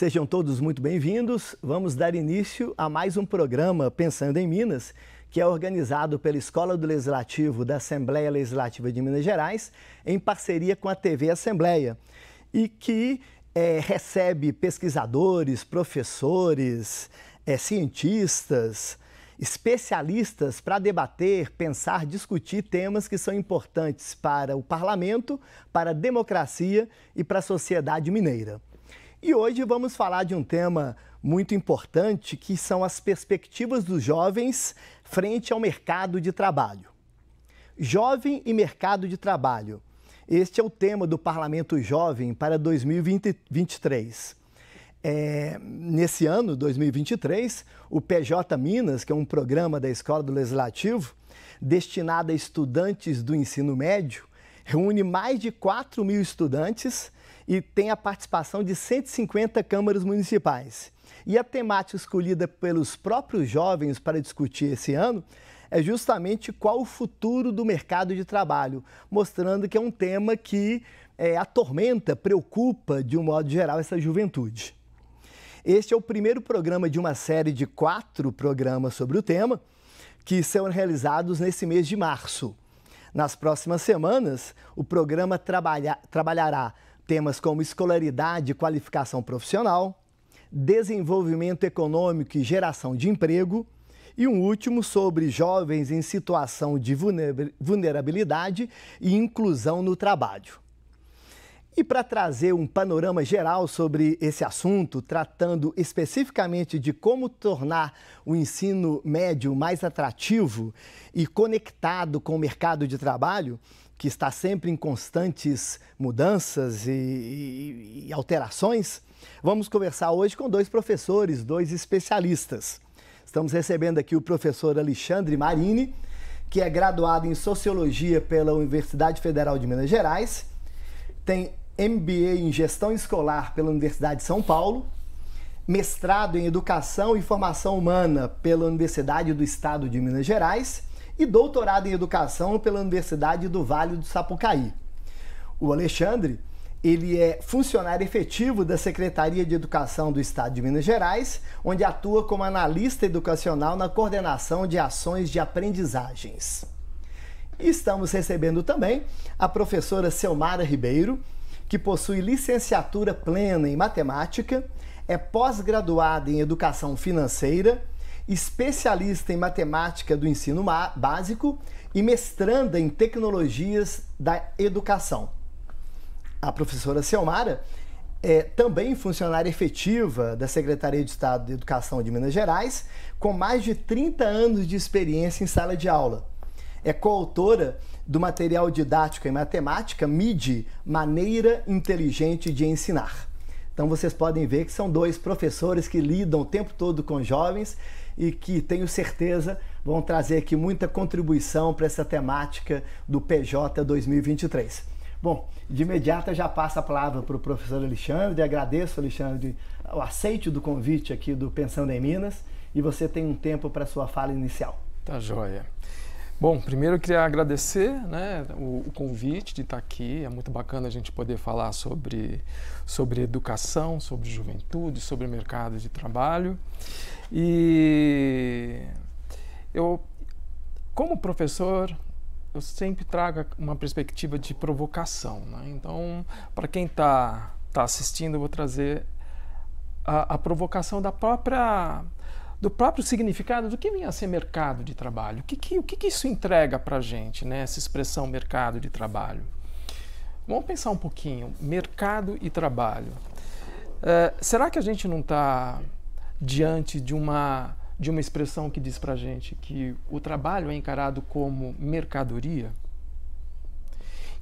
Sejam todos muito bem-vindos. Vamos dar início a mais um programa Pensando em Minas, que é organizado pela Escola do Legislativo da Assembleia Legislativa de Minas Gerais, em parceria com a TV Assembleia, e que recebe pesquisadores, professores, cientistas, especialistas para debater, pensar, discutir temas que são importantes para o parlamento, para a democracia e para a sociedade mineira. E hoje vamos falar de um tema muito importante, que são as perspectivas dos jovens frente ao mercado de trabalho. Jovem e mercado de trabalho. Este é o tema do Parlamento Jovem para 2023. Nesse ano, 2023, o PJ Minas, que é um programa da Escola do Legislativo, destinado a estudantes do ensino médio, reúne mais de 4.000 estudantes e tem a participação de 150 câmaras municipais. E a temática escolhida pelos próprios jovens para discutir esse ano é justamente qual o futuro do mercado de trabalho, mostrando que é um tema que atormenta, preocupa, de um modo geral, essa juventude. Este é o primeiro programa de uma série de 4 programas sobre o tema, que serão realizados nesse mês de março. Nas próximas semanas, o programa trabalhará temas como escolaridade e qualificação profissional, desenvolvimento econômico e geração de emprego, e um último sobre jovens em situação de vulnerabilidade e inclusão no trabalho. E para trazer um panorama geral sobre esse assunto, tratando especificamente de como tornar o ensino médio mais atrativo e conectado com o mercado de trabalho, que está sempre em constantes mudanças e alterações, vamos conversar hoje com 2 professores, 2 especialistas. Estamos recebendo aqui o professor Alexandre Marini, que é graduado em Sociologia pela Universidade Federal de Minas Gerais, tem MBA em Gestão Escolar pela Universidade de São Paulo, mestrado em Educação e Formação Humana pela Universidade do Estado de Minas Gerais e doutorado em Educação pela Universidade do Vale do Sapucaí. O Alexandre, ele é funcionário efetivo da Secretaria de Educação do Estado de Minas Gerais, onde atua como analista educacional na coordenação de ações de aprendizagens. E estamos recebendo também a professora Selmara Ribeiro, que possui licenciatura plena em matemática, é pós-graduada em educação financeira, especialista em matemática do ensino básico e mestranda em tecnologias da educação. A professora Selmara é também funcionária efetiva da Secretaria de Estado de Educação de Minas Gerais, com mais de 30 anos de experiência em sala de aula. É coautora do material didático em matemática, MIDI, Maneira Inteligente de Ensinar. Então vocês podem ver que são 2 professores que lidam o tempo todo com jovens e que, tenho certeza, vão trazer aqui muita contribuição para essa temática do PJ 2023. Bom, de imediato eu já passo a palavra para o professor Alexandre. Agradeço, Alexandre, o aceite do convite aqui do Pensando em Minas, e você tem um tempo para a sua fala inicial. Tá joia. Bom, primeiro eu queria agradecer, o convite de estar aqui. É muito bacana a gente poder falar sobre educação, sobre juventude, sobre mercado de trabalho. E eu, como professor, eu sempre trago uma perspectiva de provocação, Então, para quem está assistindo, eu vou trazer a provocação do próprio significado do que vem a ser mercado de trabalho. O que isso entrega para a gente, essa expressão mercado de trabalho? Vamos pensar um pouquinho, mercado e trabalho. Será que a gente não está diante de uma expressão que diz para a gente que o trabalho é encarado como mercadoria?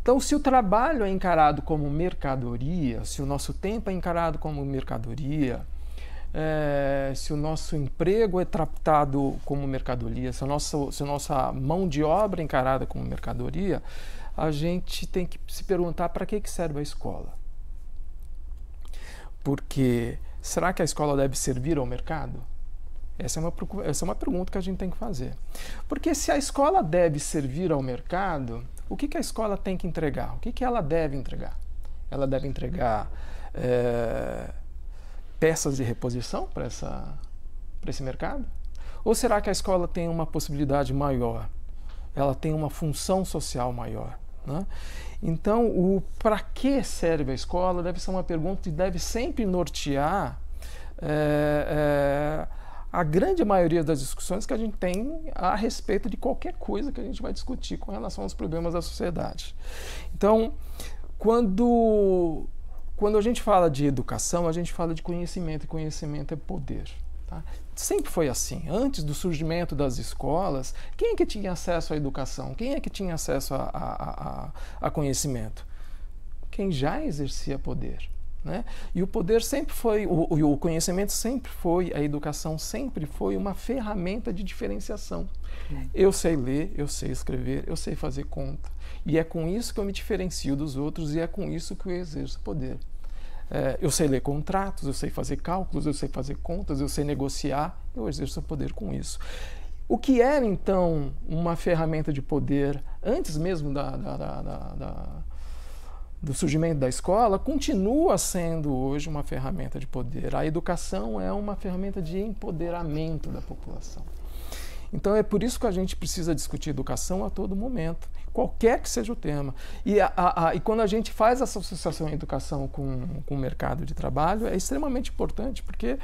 Então, se o trabalho é encarado como mercadoria, se o nosso tempo é encarado como mercadoria, se o nosso emprego é tratado como mercadoria, se a nossa mão de obra é encarada como mercadoria, a gente tem que se perguntar para que serve a escola. Porque será que a escola deve servir ao mercado? Essa é uma pergunta que a gente tem que fazer. Porque se a escola deve servir ao mercado, o que a escola tem que entregar? O que ela deve entregar? Ela deve entregar peças de reposição para esse mercado? Ou será que a escola tem uma possibilidade maior? Ela tem uma função social maior, né? Então, o para que serve a escola deve ser uma pergunta que deve sempre nortear a grande maioria das discussões que a gente tem a respeito de qualquer coisa que a gente vai discutir com relação aos problemas da sociedade. Então, quando a gente fala de educação, a gente fala de conhecimento, e conhecimento é poder. Tá? Sempre foi assim. Antes do surgimento das escolas, quem é que tinha acesso à educação? Quem é que tinha acesso a conhecimento? Quem já exercia poder. Né? E o poder sempre foi, o conhecimento sempre foi, a educação sempre foi uma ferramenta de diferenciação. Eu sei ler, eu sei escrever, eu sei fazer conta. E é com isso que eu me diferencio dos outros e é com isso que eu exerço poder. Eu sei ler contratos, eu sei fazer cálculos, eu sei fazer contas, eu sei negociar, eu exerço poder com isso. O que era, então, uma ferramenta de poder antes mesmo do surgimento da escola, continua sendo hoje uma ferramenta de poder. A educação é uma ferramenta de empoderamento da população. Então é por isso que a gente precisa discutir educação a todo momento, qualquer que seja o tema. E quando a gente faz essa associação à educação com o mercado de trabalho, é extremamente importante, porque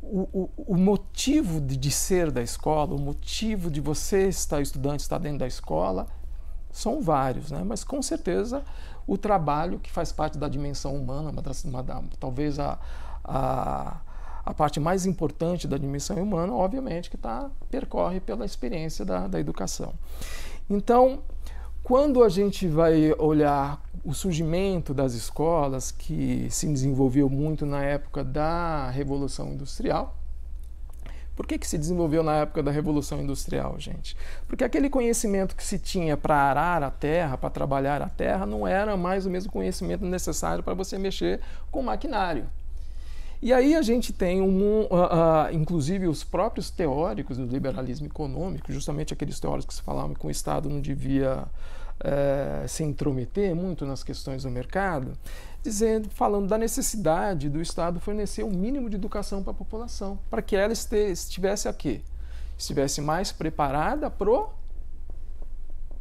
o motivo de ser da escola, o motivo de você estar estudante, estar dentro da escola, são vários, né? Mas com certeza o trabalho que faz parte da dimensão humana, talvez a parte mais importante da dimensão humana, obviamente, que percorre pela experiência da educação. Então, quando a gente vai olhar o surgimento das escolas, que se desenvolveu muito na época da Revolução Industrial. Por que se desenvolveu na época da Revolução Industrial, gente? Porque aquele conhecimento que se tinha para arar a terra, para trabalhar a terra, não era mais o mesmo conhecimento necessário para você mexer com maquinário. E aí a gente tem, inclusive, os próprios teóricos do liberalismo econômico, justamente aqueles teóricos que falavam que o Estado não devia se intrometer muito nas questões do mercado, falando da necessidade do Estado fornecer o mínimo de educação para a população, para que ela estivesse aqui, estivesse mais preparada para o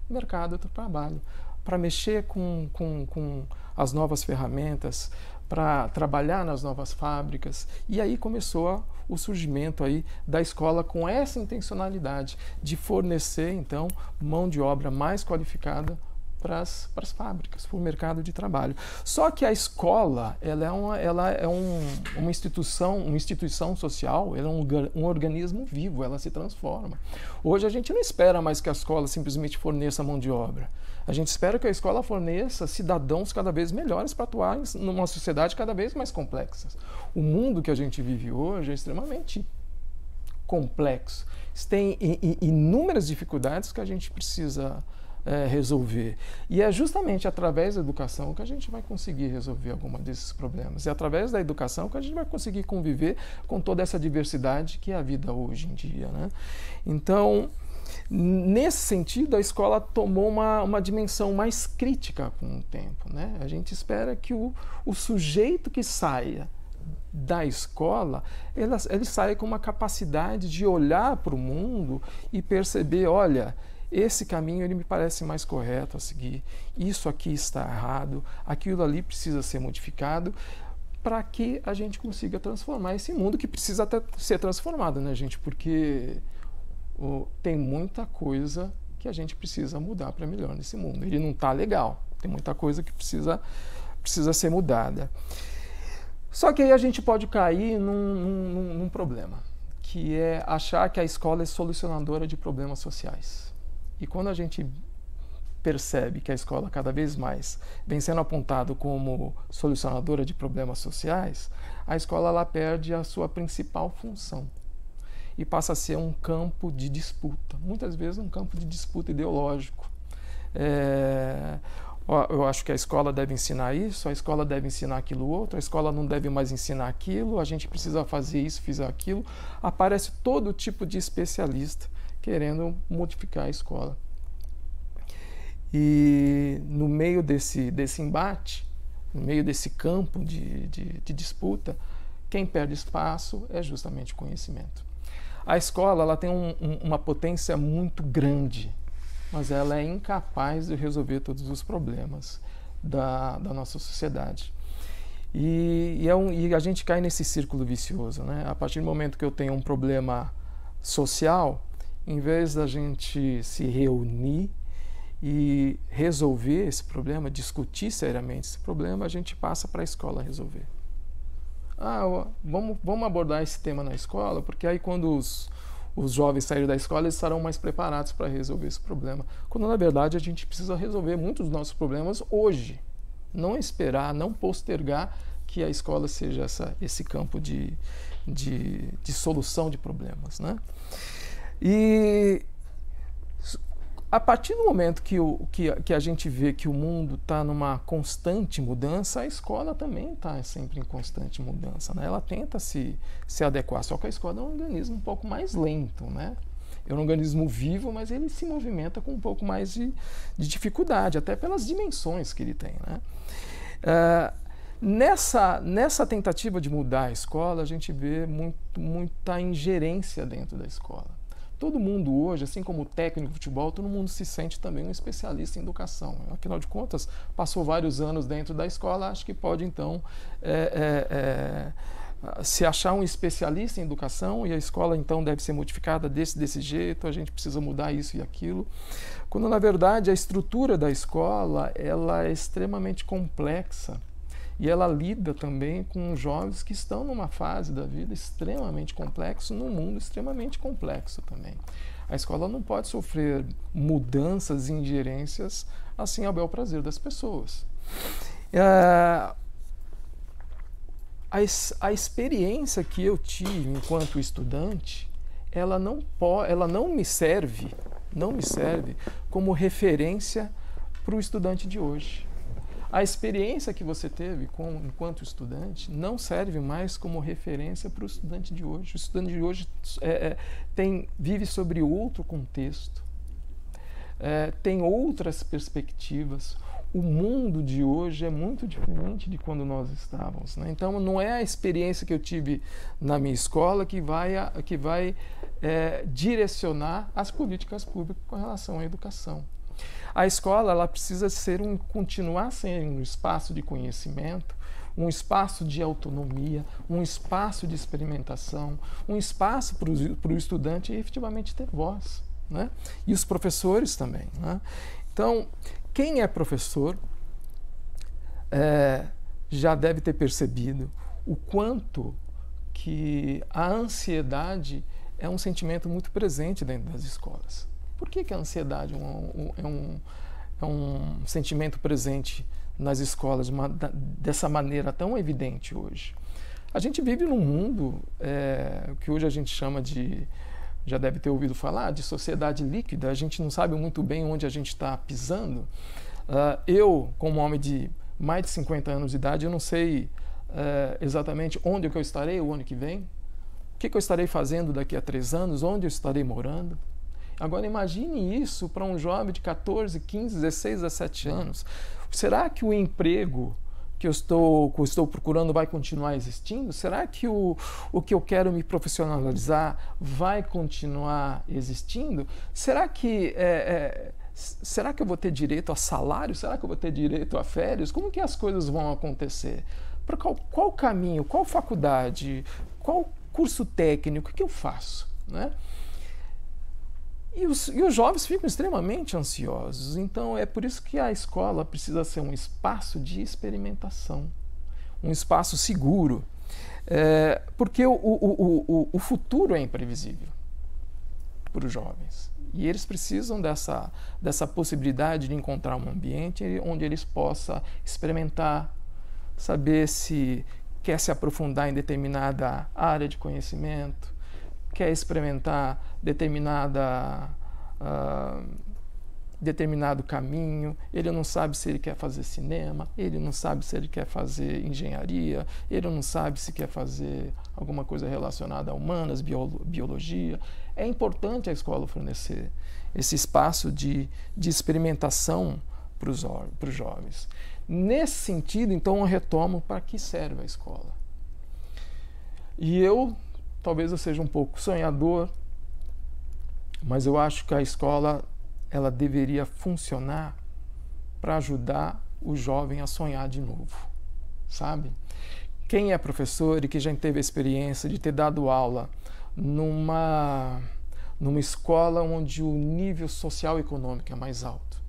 mercado do trabalho, para mexer com as novas ferramentas, para trabalhar nas novas fábricas. E aí começou o surgimento aí da escola com essa intencionalidade de fornecer, então, mão de obra mais qualificada para as fábricas, para o mercado de trabalho. Só que a escola, ela é uma instituição social, ela é um organismo vivo, ela se transforma. Hoje a gente não espera mais que a escola simplesmente forneça mão de obra. A gente espera que a escola forneça cidadãos cada vez melhores para atuar numa sociedade cada vez mais complexa. O mundo que a gente vive hoje é extremamente complexo. Tem inúmeras dificuldades que a gente precisa resolver. E é justamente através da educação que a gente vai conseguir resolver alguns desses problemas. É através da educação que a gente vai conseguir conviver com toda essa diversidade que é a vida hoje em dia, né? Então, nesse sentido, a escola tomou uma dimensão mais crítica com o tempo, né? A gente espera que o sujeito que saia da escola, ele saia com uma capacidade de olhar para o mundo e perceber, olha, esse caminho ele me parece mais correto a seguir, isso aqui está errado, aquilo ali precisa ser modificado, para que a gente consiga transformar esse mundo que precisa até ser transformado, né, gente? Porque tem muita coisa que a gente precisa mudar para melhor nesse mundo. Ele não está legal, tem muita coisa que precisa ser mudada. Só que aí a gente pode cair num problema, que é achar que a escola é solucionadora de problemas sociais. E quando a gente percebe que a escola cada vez mais vem sendo apontada como solucionadora de problemas sociais, a escola ela perde a sua principal função e passa a ser um campo de disputa, muitas vezes um campo de disputa ideológico. Eu acho que a escola deve ensinar isso, a escola deve ensinar aquilo outro, a escola não deve mais ensinar aquilo, a gente precisa fazer isso, fazer aquilo. Aparece todo tipo de especialista querendo modificar a escola. E no meio desse embate, no meio desse campo de disputa, quem perde espaço é justamente o conhecimento. A escola ela tem uma potência muito grande, mas ela é incapaz de resolver todos os problemas da nossa sociedade. E a gente cai nesse círculo vicioso, né? A partir do momento que eu tenho um problema social, em vez da gente se reunir e resolver esse problema, discutir seriamente esse problema, a gente passa para a escola resolver. Vamos abordar esse tema na escola, porque aí quando os jovens saírem da escola, eles estarão mais preparados para resolver esse problema. Quando, na verdade, a gente precisa resolver muitos dos nossos problemas hoje. Não esperar, não postergar que a escola seja esse campo de solução de problemas, né? E a partir do momento que a gente vê que o mundo está numa constante mudança, a escola também está sempre em constante mudança, né? Ela tenta se adequar, só que a escola é um organismo um pouco mais lento, né? É um organismo vivo, mas ele se movimenta com um pouco mais de dificuldade, até pelas dimensões que ele tem, né? Nessa tentativa de mudar a escola, a gente vê muita ingerência dentro da escola. Todo mundo hoje, assim como o técnico de futebol, todo mundo se sente também um especialista em educação. Afinal de contas, passou vários anos dentro da escola, acho que pode então se achar um especialista em educação, e a escola então deve ser modificada desse jeito, a gente precisa mudar isso e aquilo. Quando na verdade a estrutura da escola ela é extremamente complexa. E ela lida também com jovens que estão numa fase da vida extremamente complexa, num mundo extremamente complexo também. A escola não pode sofrer mudanças e ingerências assim ao bel prazer das pessoas. A experiência que eu tive enquanto estudante, ela não me serve como referência para o estudante de hoje. A experiência que você teve enquanto estudante não serve mais como referência para o estudante de hoje. O estudante de hoje vive sobre outro contexto, tem outras perspectivas. O mundo de hoje é muito diferente de quando nós estávamos, né? Então, não é a experiência que eu tive na minha escola que vai direcionar as políticas públicas com relação à educação. A escola ela precisa continuar sendo um espaço de conhecimento, um espaço de autonomia, um espaço de experimentação, um espaço para o estudante efetivamente ter voz, né? E os professores também, né? Então, quem é professor já deve ter percebido o quanto que a ansiedade é um sentimento muito presente dentro das escolas. Por que a ansiedade é um sentimento presente nas escolas dessa maneira tão evidente hoje? A gente vive num mundo que hoje a gente chama de, já deve ter ouvido falar, de sociedade líquida. A gente não sabe muito bem onde a gente está pisando. Eu, como homem de mais de 50 anos de idade, eu não sei exatamente onde eu estarei o ano que vem, o que eu estarei fazendo daqui a 3 anos, onde eu estarei morando. Agora imagine isso para um jovem de 14, 15, 16, 17 anos. Será que o emprego que eu estou procurando vai continuar existindo? Será que o que eu quero me profissionalizar vai continuar existindo? Será que eu vou ter direito a salário? Será que eu vou ter direito a férias? Como que as coisas vão acontecer? Para qual caminho? Qual faculdade? Qual curso técnico? O que eu faço, né? E os jovens ficam extremamente ansiosos. Então, é por isso que a escola precisa ser um espaço de experimentação, um espaço seguro, porque o futuro é imprevisível para os jovens. E eles precisam dessa possibilidade de encontrar um ambiente onde eles possam experimentar, saber se quer se aprofundar em determinada área de conhecimento, quer experimentar determinado caminho, ele não sabe se ele quer fazer cinema, ele não sabe se ele quer fazer engenharia, ele não sabe se quer fazer alguma coisa relacionada a humanas, biologia. É importante a escola fornecer esse espaço de experimentação para os jovens. Nesse sentido, então, eu retomo para que serve a escola. E talvez eu seja um pouco sonhador, mas eu acho que a escola ela deveria funcionar para ajudar o jovem a sonhar de novo, sabe? Quem é professor e que já teve a experiência de ter dado aula numa escola onde o nível social e econômico é mais alto,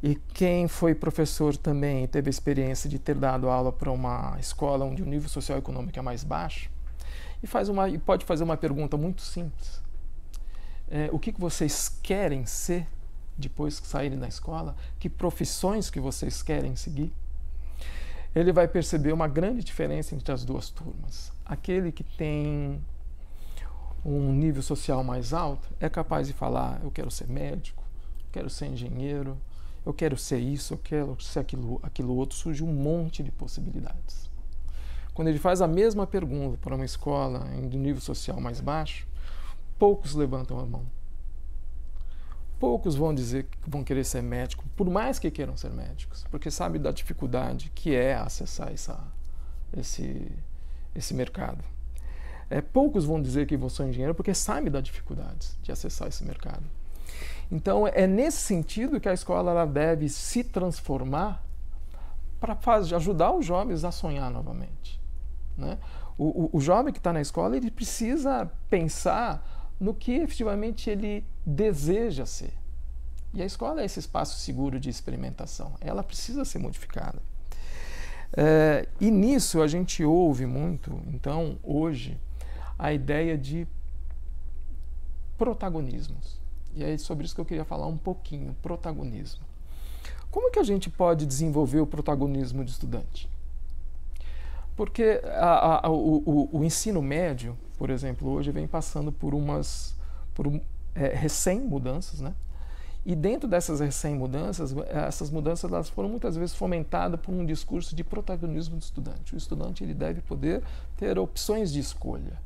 e quem foi professor também e teve a experiência de ter dado aula para uma escola onde o nível social e econômico é mais baixo, e pode fazer uma pergunta muito simples. O que vocês querem ser depois que saírem da escola? Que profissões que vocês querem seguir? Ele vai perceber uma grande diferença entre as duas turmas. Aquele que tem um nível social mais alto é capaz de falar: eu quero ser médico, quero ser engenheiro, eu quero ser isso, eu quero ser aquilo outro. Surge um monte de possibilidades. Quando ele faz a mesma pergunta para uma escola de nível social mais baixo, poucos levantam a mão. Poucos vão dizer que vão querer ser médico, por mais que queiram ser médicos, porque sabem da dificuldade que é acessar esse mercado. Poucos vão dizer que vão ser engenheiro, porque sabem da dificuldade de acessar esse mercado. Então, é nesse sentido que a escola ela deve se transformar para ajudar os jovens a sonhar novamente, né? O jovem que está na escola, ele precisa pensar no que efetivamente ele deseja ser. E a escola é esse espaço seguro de experimentação. Ela precisa ser modificada. E nisso a gente ouve muito, então, hoje, a ideia de protagonismos. E é sobre isso que eu queria falar um pouquinho, protagonismo. Como é que a gente pode desenvolver o protagonismo do estudante? Porque o ensino médio, por exemplo, hoje vem passando por recém-mudanças, né? E dentro dessas recém-mudanças, essas mudanças elas foram muitas vezes fomentadas por um discurso de protagonismo do estudante. O estudante ele deve poder ter opções de escolha.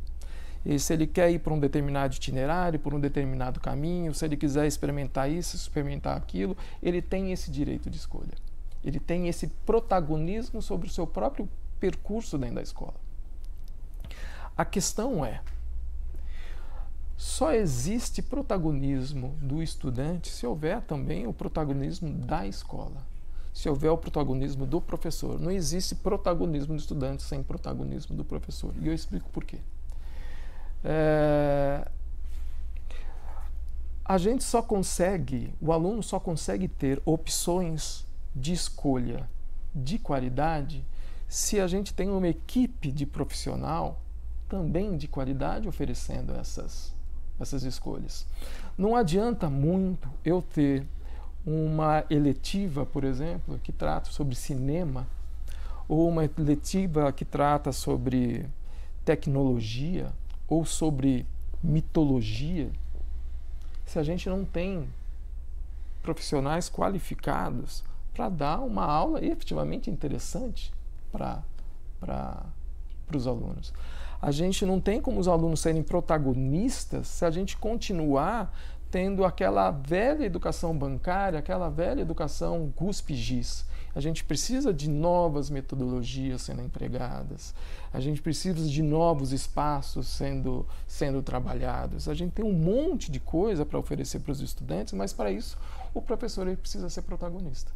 E se ele quer ir para um determinado itinerário, por um determinado caminho, se ele quiser experimentar isso, experimentar aquilo, ele tem esse direito de escolha. Ele tem esse protagonismo sobre o seu próprio percurso dentro da escola. A questão é, só existe protagonismo do estudante se houver também o protagonismo da escola, se houver o protagonismo do professor. Não existe protagonismo do estudante sem protagonismo do professor. E eu explico por quê. O aluno só consegue ter opções de escolha de qualidade se a gente tem uma equipe de profissional também de qualidade oferecendo essas escolhas. Não adianta muito eu ter uma eletiva, por exemplo, que trata sobre cinema, ou uma eletiva que trata sobre tecnologia, ou sobre mitologia, se a gente não tem profissionais qualificados para dar uma aula efetivamente interessante para os alunos. A gente não tem como os alunos serem protagonistas se a gente continuar tendo aquela velha educação bancária, aquela velha educação GUSP-GIS. A gente precisa de novas metodologias sendo empregadas, a gente precisa de novos espaços sendo trabalhados. A gente tem um monte de coisa para oferecer para os estudantes, mas para isso o professor ele precisa ser protagonista.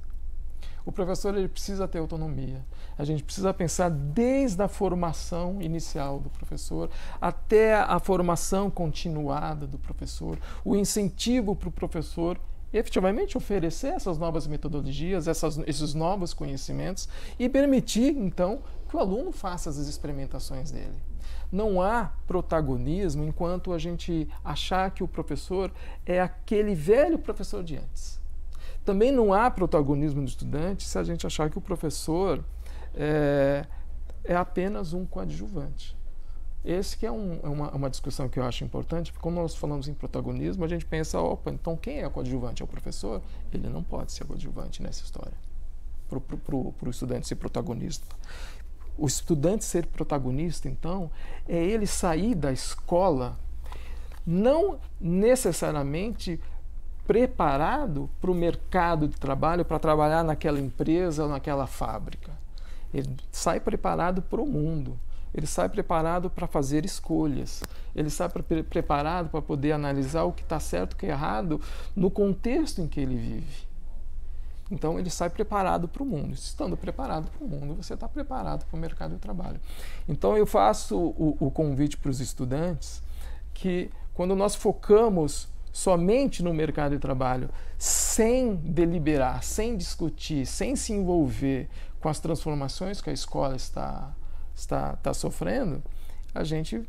O professor ele precisa ter autonomia. A gente precisa pensar desde a formação inicial do professor até a formação continuada do professor, o incentivo para o professor efetivamente oferecer essas novas metodologias, esses novos conhecimentos e permitir, então, que o aluno faça as experimentações dele. Não há protagonismo enquanto a gente achar que o professor é aquele velho professor de antes. Também não há protagonismo do estudante se a gente achar que o professor é apenas um coadjuvante. Esse que é uma discussão que eu acho importante, porque quando nós falamos em protagonismo, a gente pensa, opa, então quem é o coadjuvante? É o professor? Ele não pode ser coadjuvante nessa história, para o estudante ser protagonista. O estudante ser protagonista, então, é ele sair da escola não necessariamente preparado para o mercado de trabalho, para trabalhar naquela empresa ou naquela fábrica. Ele sai preparado para o mundo. Ele sai preparado para fazer escolhas. Ele sai preparado para poder analisar o que está certo e o que é errado no contexto em que ele vive. Então, ele sai preparado para o mundo. Estando preparado para o mundo, você está preparado para o mercado de trabalho. Então, eu faço o convite para os estudantes que, quando nós focamos somente no mercado de trabalho, sem deliberar, sem discutir, sem se envolver com as transformações que a escola está sofrendo, a gente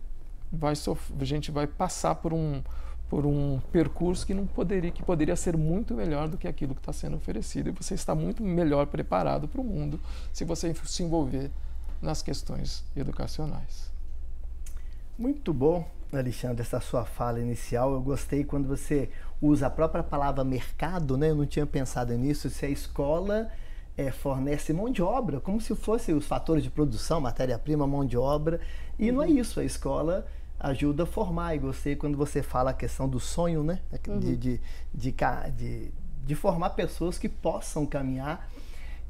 vai passar por um percurso que poderia ser muito melhor do que aquilo que está sendo oferecido. E você está muito melhor preparado para o mundo se você se envolver nas questões educacionais. Muito bom, Alexandre, essa sua fala inicial. Eu gostei quando você usa a própria palavra mercado, né? Eu não tinha pensado nisso. Se a escola fornece mão de obra, como se fossem os fatores de produção, matéria-prima, mão de obra, e não é isso. A escola ajuda a formar. E gostei quando você fala a questão do sonho, né? De formar pessoas que possam caminhar.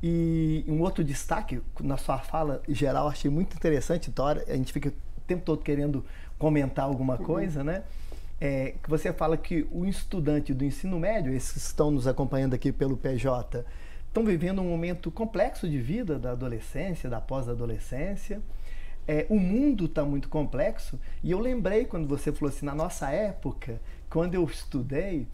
E um outro destaque na sua fala geral, achei muito interessante, então a gente fica o tempo todo querendo comentar alguma coisa, né? Que você fala que o estudante do ensino médio, esses que estão nos acompanhando aqui pelo PJ, estão vivendo um momento complexo de vida da adolescência, da pós-adolescência. O mundo está muito complexo, e eu lembrei quando você falou assim, na nossa época, quando eu estudei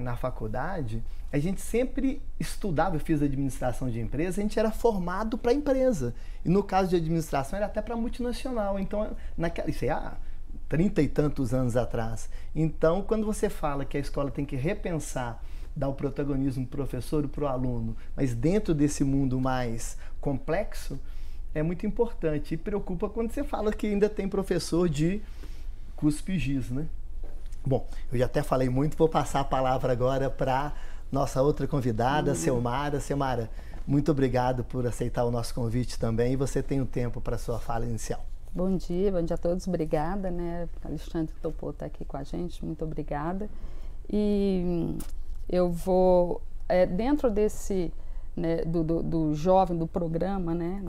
na faculdade, a gente sempre estudava, eu fiz administração de empresa, a gente era formado para a empresa. E no caso de administração, era até para multinacional. Então, isso é há 30 e tantos anos atrás. Então, quando você fala que a escola tem que repensar, dar o protagonismo do professor para o aluno, mas dentro desse mundo mais complexo, é muito importante. E preocupa quando você fala que ainda tem professor de cuspe giz, né? Bom, eu já até falei muito, vou passar a palavra agora para nossa outra convidada, Selmara. Selmara, muito obrigado por aceitar o nosso convite também, e você tem um tempo para a sua fala inicial. Bom dia a todos, obrigada, né? Alexandre que topou estar aqui com a gente, muito obrigada. E eu vou, dentro desse, né, do jovem, do programa, né,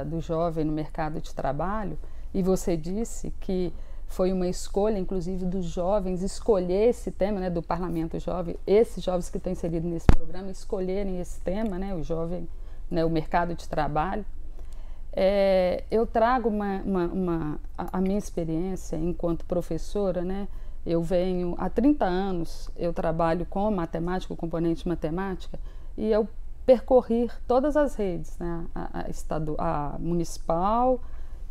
do jovem no mercado de trabalho, e você disse que foi uma escolha, inclusive, dos jovens escolher esse tema, né, do Parlamento Jovem, esses jovens que estão inseridos nesse programa, escolherem esse tema, né, o jovem, né, o mercado de trabalho. Eu trago a minha experiência enquanto professora, né, eu venho, há 30 anos, eu trabalho com matemática, o componente matemática, e eu percorri todas as redes, né, a municipal,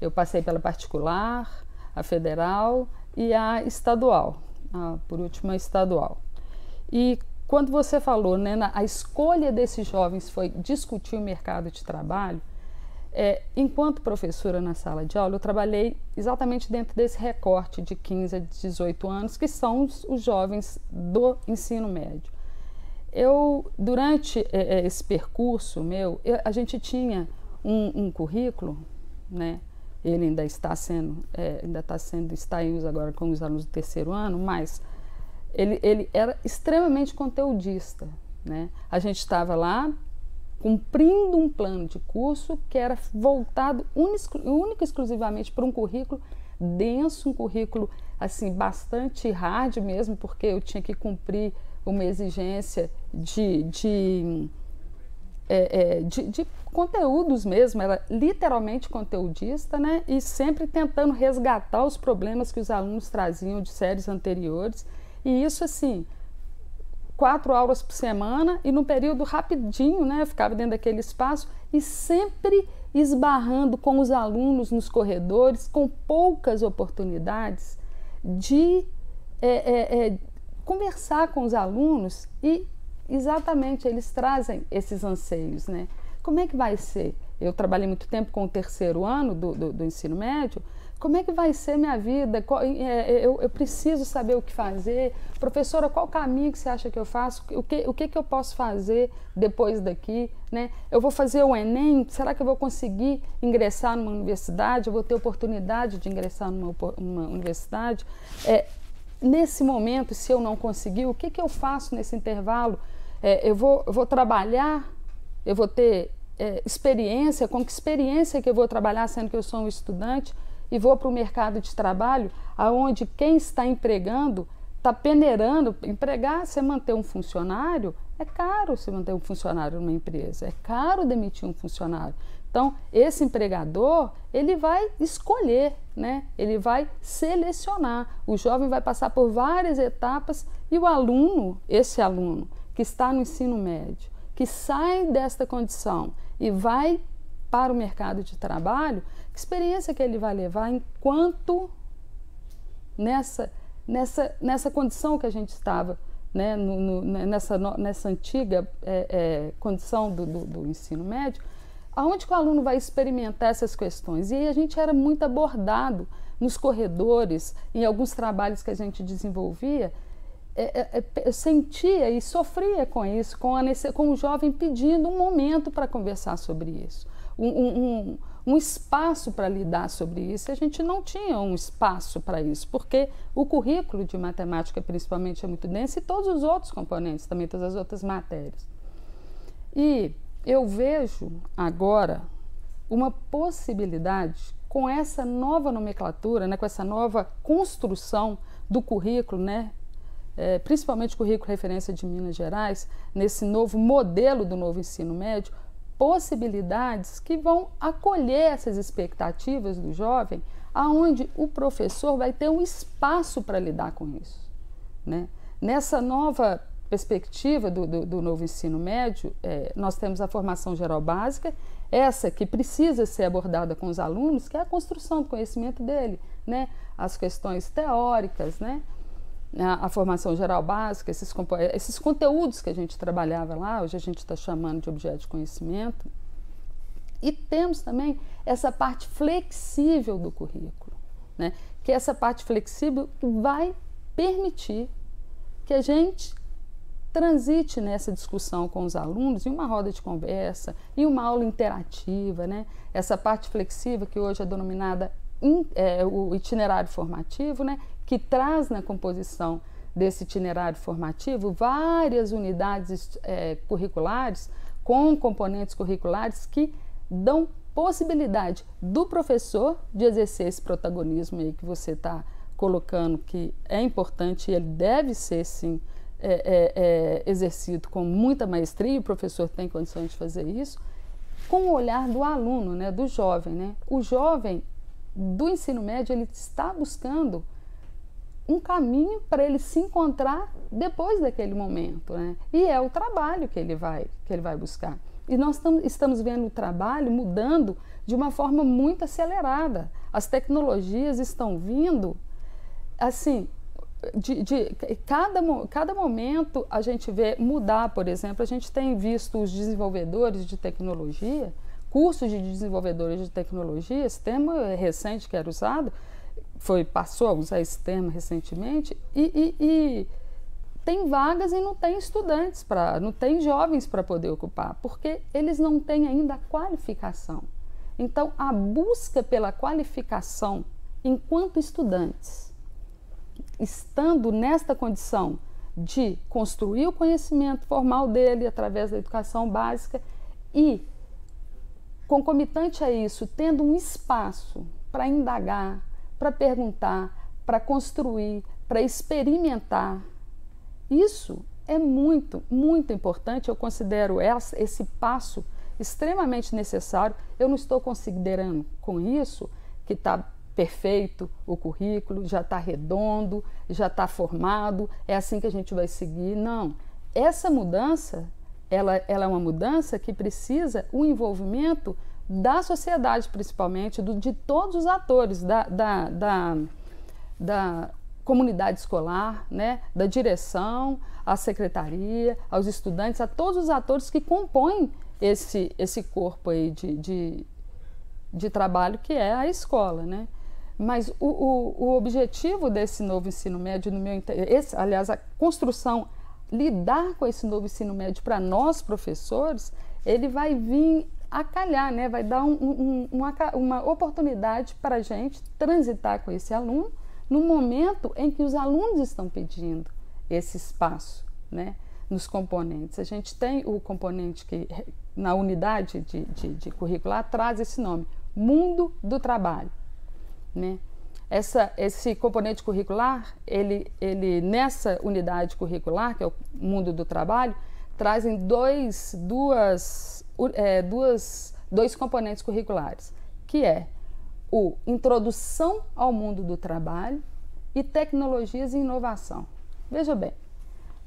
eu passei pela particular, a federal e a estadual, por último a estadual. E quando você falou, né, a escolha desses jovens foi discutir o mercado de trabalho, enquanto professora na sala de aula, eu trabalhei exatamente dentro desse recorte de 15 a 18 anos, que são os jovens do ensino médio. Durante esse percurso meu, a gente tinha um currículo, né? Ele ainda está em uso agora com os alunos do terceiro ano, mas ele era extremamente conteudista, né? A gente estava lá cumprindo um plano de curso que era voltado única e exclusivamente para um currículo denso, um currículo assim bastante hard mesmo, porque eu tinha que cumprir uma exigência de conteúdos mesmo, era literalmente conteudista, né? E sempre tentando resgatar os problemas que os alunos traziam de séries anteriores. E isso, assim, 4 aulas por semana e num período rapidinho, né? Eu ficava dentro daquele espaço e sempre esbarrando com os alunos nos corredores, com poucas oportunidades de conversar com os alunos e exatamente eles trazem esses anseios, né? Como é que vai ser? Eu trabalhei muito tempo com o terceiro ano do ensino médio. Como é que vai ser minha vida? Eu preciso saber o que fazer. Professora, qual caminho que você acha que eu faço? O que eu posso fazer depois daqui, né? Eu vou fazer o Enem? Será que eu vou conseguir ingressar numa universidade? Eu vou ter oportunidade de ingressar numa universidade? nesse momento, se eu não conseguir, o que eu faço nesse intervalo? Eu vou trabalhar, eu vou ter experiência, com que experiência que eu vou trabalhar, sendo que eu sou um estudante, e vou para o mercado de trabalho, onde quem está empregando está peneirando. Empregar, você manter um funcionário, é caro você manter um funcionário numa empresa, é caro demitir um funcionário. Então, esse empregador, ele vai escolher, né? Ele vai selecionar. O jovem vai passar por várias etapas e o aluno, esse aluno que está no ensino médio, que sai desta condição e vai para o mercado de trabalho, que experiência que ele vai levar enquanto nessa condição que a gente estava, né? Nessa antiga condição do ensino médio, aonde que o aluno vai experimentar essas questões? E aí a gente era muito abordado nos corredores, em alguns trabalhos que a gente desenvolvia, eu sentia e sofria com isso, com o jovem pedindo um momento para conversar sobre isso, um espaço para lidar sobre isso. E a gente não tinha um espaço para isso, porque o currículo de matemática, principalmente, é muito denso, e todos os outros componentes, também todas as outras matérias. E eu vejo agora uma possibilidade com essa nova nomenclatura, né, com essa nova construção do currículo, né, principalmente o currículo referência de Minas Gerais, nesse novo modelo do novo ensino médio, possibilidades que vão acolher essas expectativas do jovem, aonde o professor vai ter um espaço para lidar com isso, né? Nessa nova perspectiva do novo ensino médio, nós temos a formação geral básica, essa que precisa ser abordada com os alunos, que é a construção do conhecimento dele, né? As questões teóricas, né? A formação geral básica, esses conteúdos que a gente trabalhava lá, hoje a gente está chamando de objeto de conhecimento. E temos também essa parte flexível do currículo, né? Que é essa parte flexível que vai permitir que a gente transite nessa discussão com os alunos em uma roda de conversa, em uma aula interativa, né? Essa parte flexível que hoje é denominada o itinerário formativo, né? Que traz na composição desse itinerário formativo várias unidades curriculares com componentes curriculares que dão possibilidade do professor de exercer esse protagonismo aí que você está colocando, que é importante e ele deve ser, sim, exercido com muita maestria, o professor tem condições de fazer isso, com o olhar do aluno, né, do jovem, né? O jovem do ensino médio, ele está buscando um caminho para ele se encontrar depois daquele momento, né? E é o trabalho que ele vai buscar. E nós estamos vendo o trabalho mudando de uma forma muito acelerada. As tecnologias estão vindo, assim, cada momento a gente vê mudar. Por exemplo, a gente tem visto os desenvolvedores de tecnologia, cursos de desenvolvedores de tecnologia, esse termo recente que era usado, passou a usar esse termo recentemente, e tem vagas e não tem estudantes, não tem jovens para poder ocupar, porque eles não têm ainda a qualificação. Então, a busca pela qualificação enquanto estudantes, estando nesta condição de construir o conhecimento formal dele através da educação básica e, concomitante a isso, tendo um espaço para indagar, para perguntar, para construir, para experimentar. Isso é muito, muito importante. Eu considero esse passo extremamente necessário. Eu não estou considerando com isso que está perfeito o currículo, já está redondo, já está formado, é assim que a gente vai seguir. Não. Essa mudança, ela é uma mudança que precisa o envolvimento da sociedade, principalmente, de todos os atores, da comunidade escolar, né, da direção, à secretaria, aos estudantes, a todos os atores que compõem esse corpo aí de trabalho que é a escola, né? Mas o objetivo desse novo ensino médio, aliás, a construção, lidar com esse novo ensino médio para nós, professores, ele vai vir a calhar, né? Vai dar uma oportunidade para a gente transitar com esse aluno, no momento em que os alunos estão pedindo esse espaço, né, nos componentes. A gente tem o componente que, na unidade de curricular, traz esse nome, Mundo do Trabalho, né? Esse componente curricular, ele nessa unidade curricular, que é o Mundo do Trabalho, trazem dois componentes curriculares, que é o Introdução ao Mundo do Trabalho e Tecnologias e Inovação. Veja bem,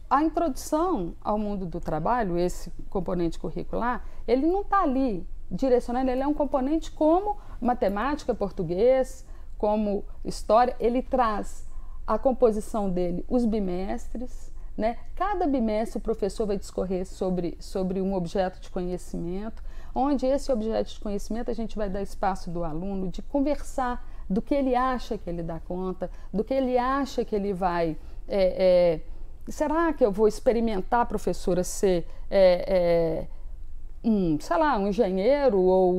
a introdução ao mundo do trabalho, esse componente curricular, ele não está ali direcionando, ele é um componente como matemática, português, como história, ele traz a composição dele, os bimestres, né? Cada bimestre o professor vai discorrer sobre um objeto de conhecimento, onde esse objeto de conhecimento a gente vai dar espaço do aluno de conversar do que ele acha que ele dá conta, do que ele acha que ele vai... será que eu vou experimentar, professora, ser um engenheiro ou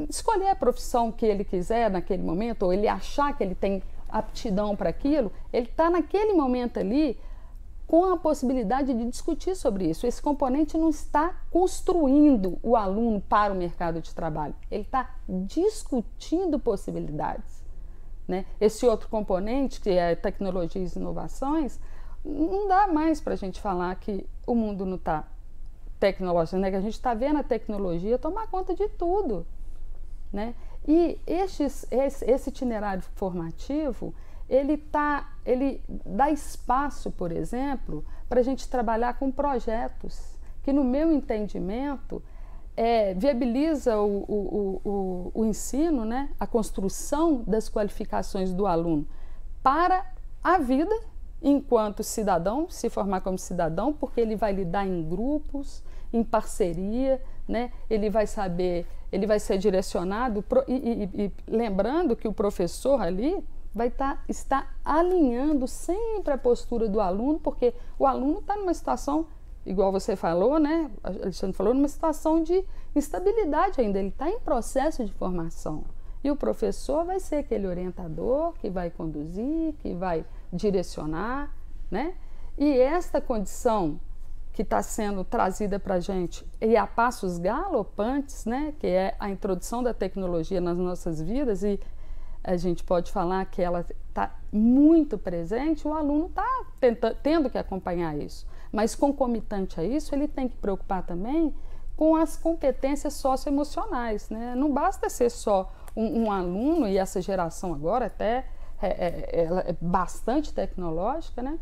escolher a profissão que ele quiser naquele momento, ou ele achar que ele tem aptidão para aquilo, ele está naquele momento ali com a possibilidade de discutir sobre isso. Esse componente não está construindo o aluno para o mercado de trabalho, ele está discutindo possibilidades, né? Esse outro componente, que é tecnologias e inovações, não dá mais para a gente falar que o mundo não está tecnológico, né? Que a gente está vendo a tecnologia tomar conta de tudo, né? E esse itinerário formativo, ele dá espaço, por exemplo, para a gente trabalhar com projetos que, no meu entendimento, viabiliza o ensino, né? A construção das qualificações do aluno para a vida enquanto cidadão, se formar como cidadão, porque ele vai lidar em grupos, em parceria, né? Ele vai ser direcionado, e lembrando que o professor ali vai estar alinhando sempre a postura do aluno, porque o aluno está numa situação, igual você falou, né? Alexandre falou, numa situação de instabilidade ainda, ele está em processo de formação. E o professor vai ser aquele orientador que vai conduzir, que vai direcionar, né? E esta condição que está sendo trazida para a gente, e a passos galopantes, né? Que é a introdução da tecnologia nas nossas vidas, e a gente pode falar que ela está muito presente, o aluno está tendo que acompanhar isso. Mas concomitante a isso, ele tem que preocupar também com as competências socioemocionais, né? Não basta ser só um aluno, e essa geração agora até ela é bastante tecnológica, né?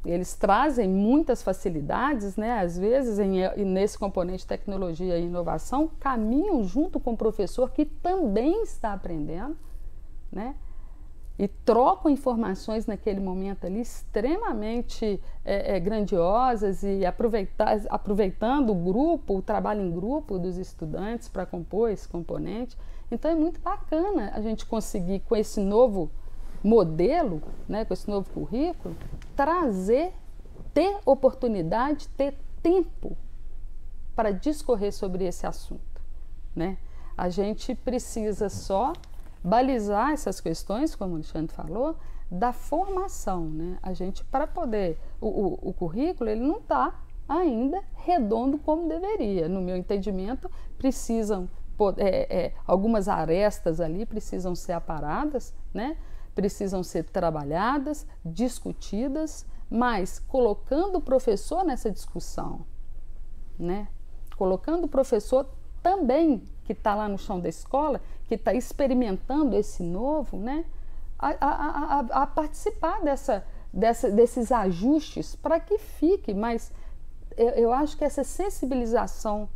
Eles trazem muitas facilidades, né? Às vezes, nesse componente tecnologia e inovação, caminham junto com o professor que também está aprendendo, né? E trocam informações naquele momento ali extremamente grandiosas, e aproveitando o trabalho em grupo dos estudantes para compor esse componente. Então é muito bacana a gente conseguir, com esse novo modelo, né, com esse novo currículo, ter oportunidade, ter tempo para discorrer sobre esse assunto, né? A gente precisa só balizar essas questões, como o Alexandre falou, da formação, né? A gente, para poder, o currículo, ele não está ainda redondo como deveria. No meu entendimento, algumas arestas ali precisam ser aparadas, né? Precisam ser trabalhadas, discutidas, mas colocando o professor nessa discussão, né? Colocando o professor também, que está lá no chão da escola, que está experimentando esse novo, né? A participar desses ajustes para que fique. Mas eu acho que essa sensibilização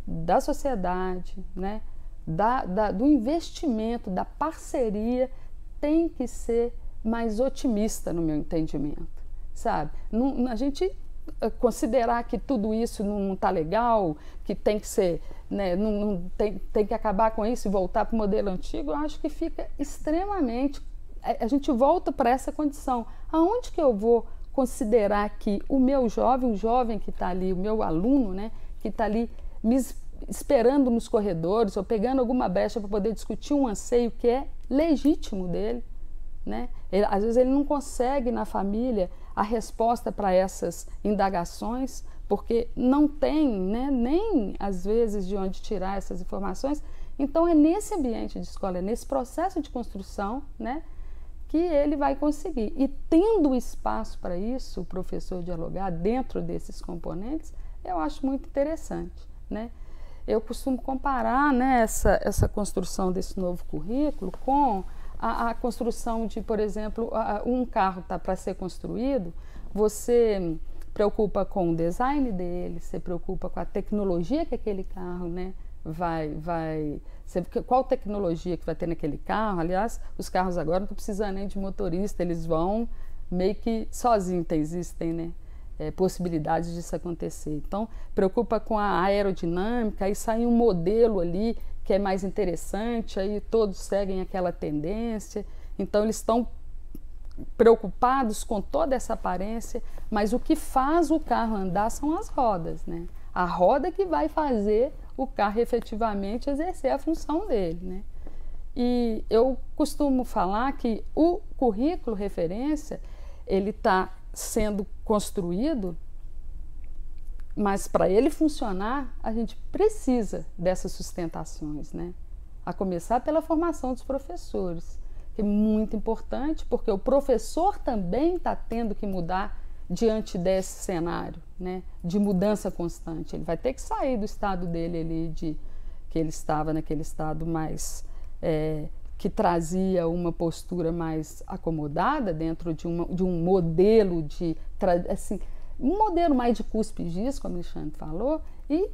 da sociedade, né? Do investimento, da parceria, tem que ser mais otimista, no meu entendimento, sabe? A gente considerar que tudo isso não está legal, que tem que ser, né, tem que acabar com isso e voltar para o modelo antigo, eu acho que fica extremamente... A gente volta para essa condição. Aonde que eu vou considerar que o meu jovem, o jovem que está ali, o meu aluno, né, que está ali me esperando nos corredores, ou pegando alguma brecha para poder discutir um anseio que é legítimo dele, né? Às vezes ele não consegue na família a resposta para essas indagações, porque não tem, né, nem às vezes de onde tirar essas informações. Então é nesse ambiente de escola, é nesse processo de construção, né, que ele vai conseguir. E tendo espaço para isso, o professor dialogar dentro desses componentes, eu acho muito interessante, né? Eu costumo comparar, né, essa construção desse novo currículo com a construção de, por exemplo, um carro está para ser construído, você preocupa com o design dele, você preocupa com a tecnologia que aquele carro, né, qual tecnologia que vai ter naquele carro. Aliás, os carros agora não estão precisando nem de motorista, eles vão meio que sozinhos, existem, né, possibilidades disso acontecer. Então, preocupa com a aerodinâmica, aí sai um modelo ali que é mais interessante, aí todos seguem aquela tendência. Então, eles estão preocupados com toda essa aparência, mas o que faz o carro andar são as rodas, né? A roda que vai fazer o carro efetivamente exercer a função dele, né? E eu costumo falar que o currículo referência, ele está sendo construído, mas para ele funcionar, a gente precisa dessas sustentações, né? A começar pela formação dos professores, que é muito importante, porque o professor também está tendo que mudar diante desse cenário, né, de mudança constante. Ele vai ter que sair do estado dele ali, que ele estava naquele estado mais que trazia uma postura mais acomodada dentro de um modelo assim, um modelo mais de cúspide, como o Alexandre falou, e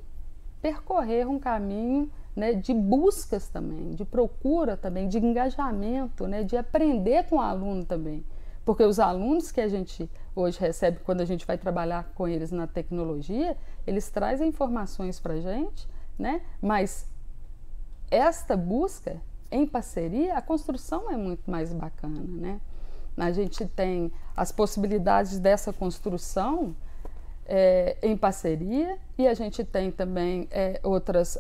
percorrer um caminho, né, de buscas também, de procura também, de engajamento, né, de aprender com o aluno também. Porque os alunos que a gente hoje recebe, quando a gente vai trabalhar com eles na tecnologia, eles trazem informações para a gente, né? Mas esta busca em parceria, a construção é muito mais bacana, né? A gente tem as possibilidades dessa construção em parceria, e a gente tem também outras,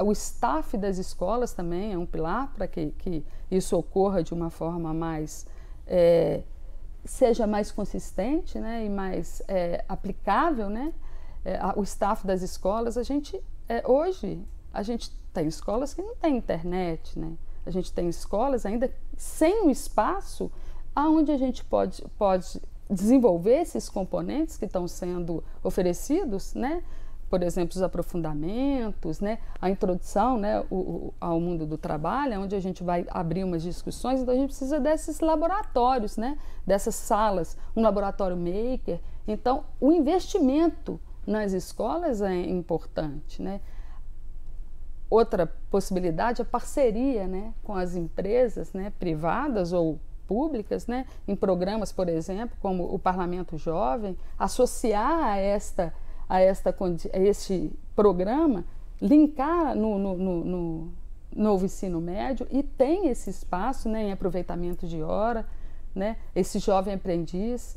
o staff das escolas também é um pilar para que isso ocorra de uma forma mais seja mais consistente, né, e mais aplicável, né? O staff das escolas, hoje a gente tem escolas que não têm internet, né? A gente tem escolas ainda sem um espaço onde a gente pode desenvolver esses componentes que estão sendo oferecidos, né? Por exemplo, os aprofundamentos, né? A introdução, né, ao mundo do trabalho, onde a gente vai abrir umas discussões. Então a gente precisa desses laboratórios, né, dessas salas, um laboratório maker. Então o investimento nas escolas é importante, né? Outra possibilidade é a parceria, né, com as empresas, né, privadas ou públicas, né, em programas, por exemplo, como o Parlamento Jovem, associar a este programa, linkar no novo ensino médio, e tem esse espaço, né, em aproveitamento de hora, né, esse jovem aprendiz,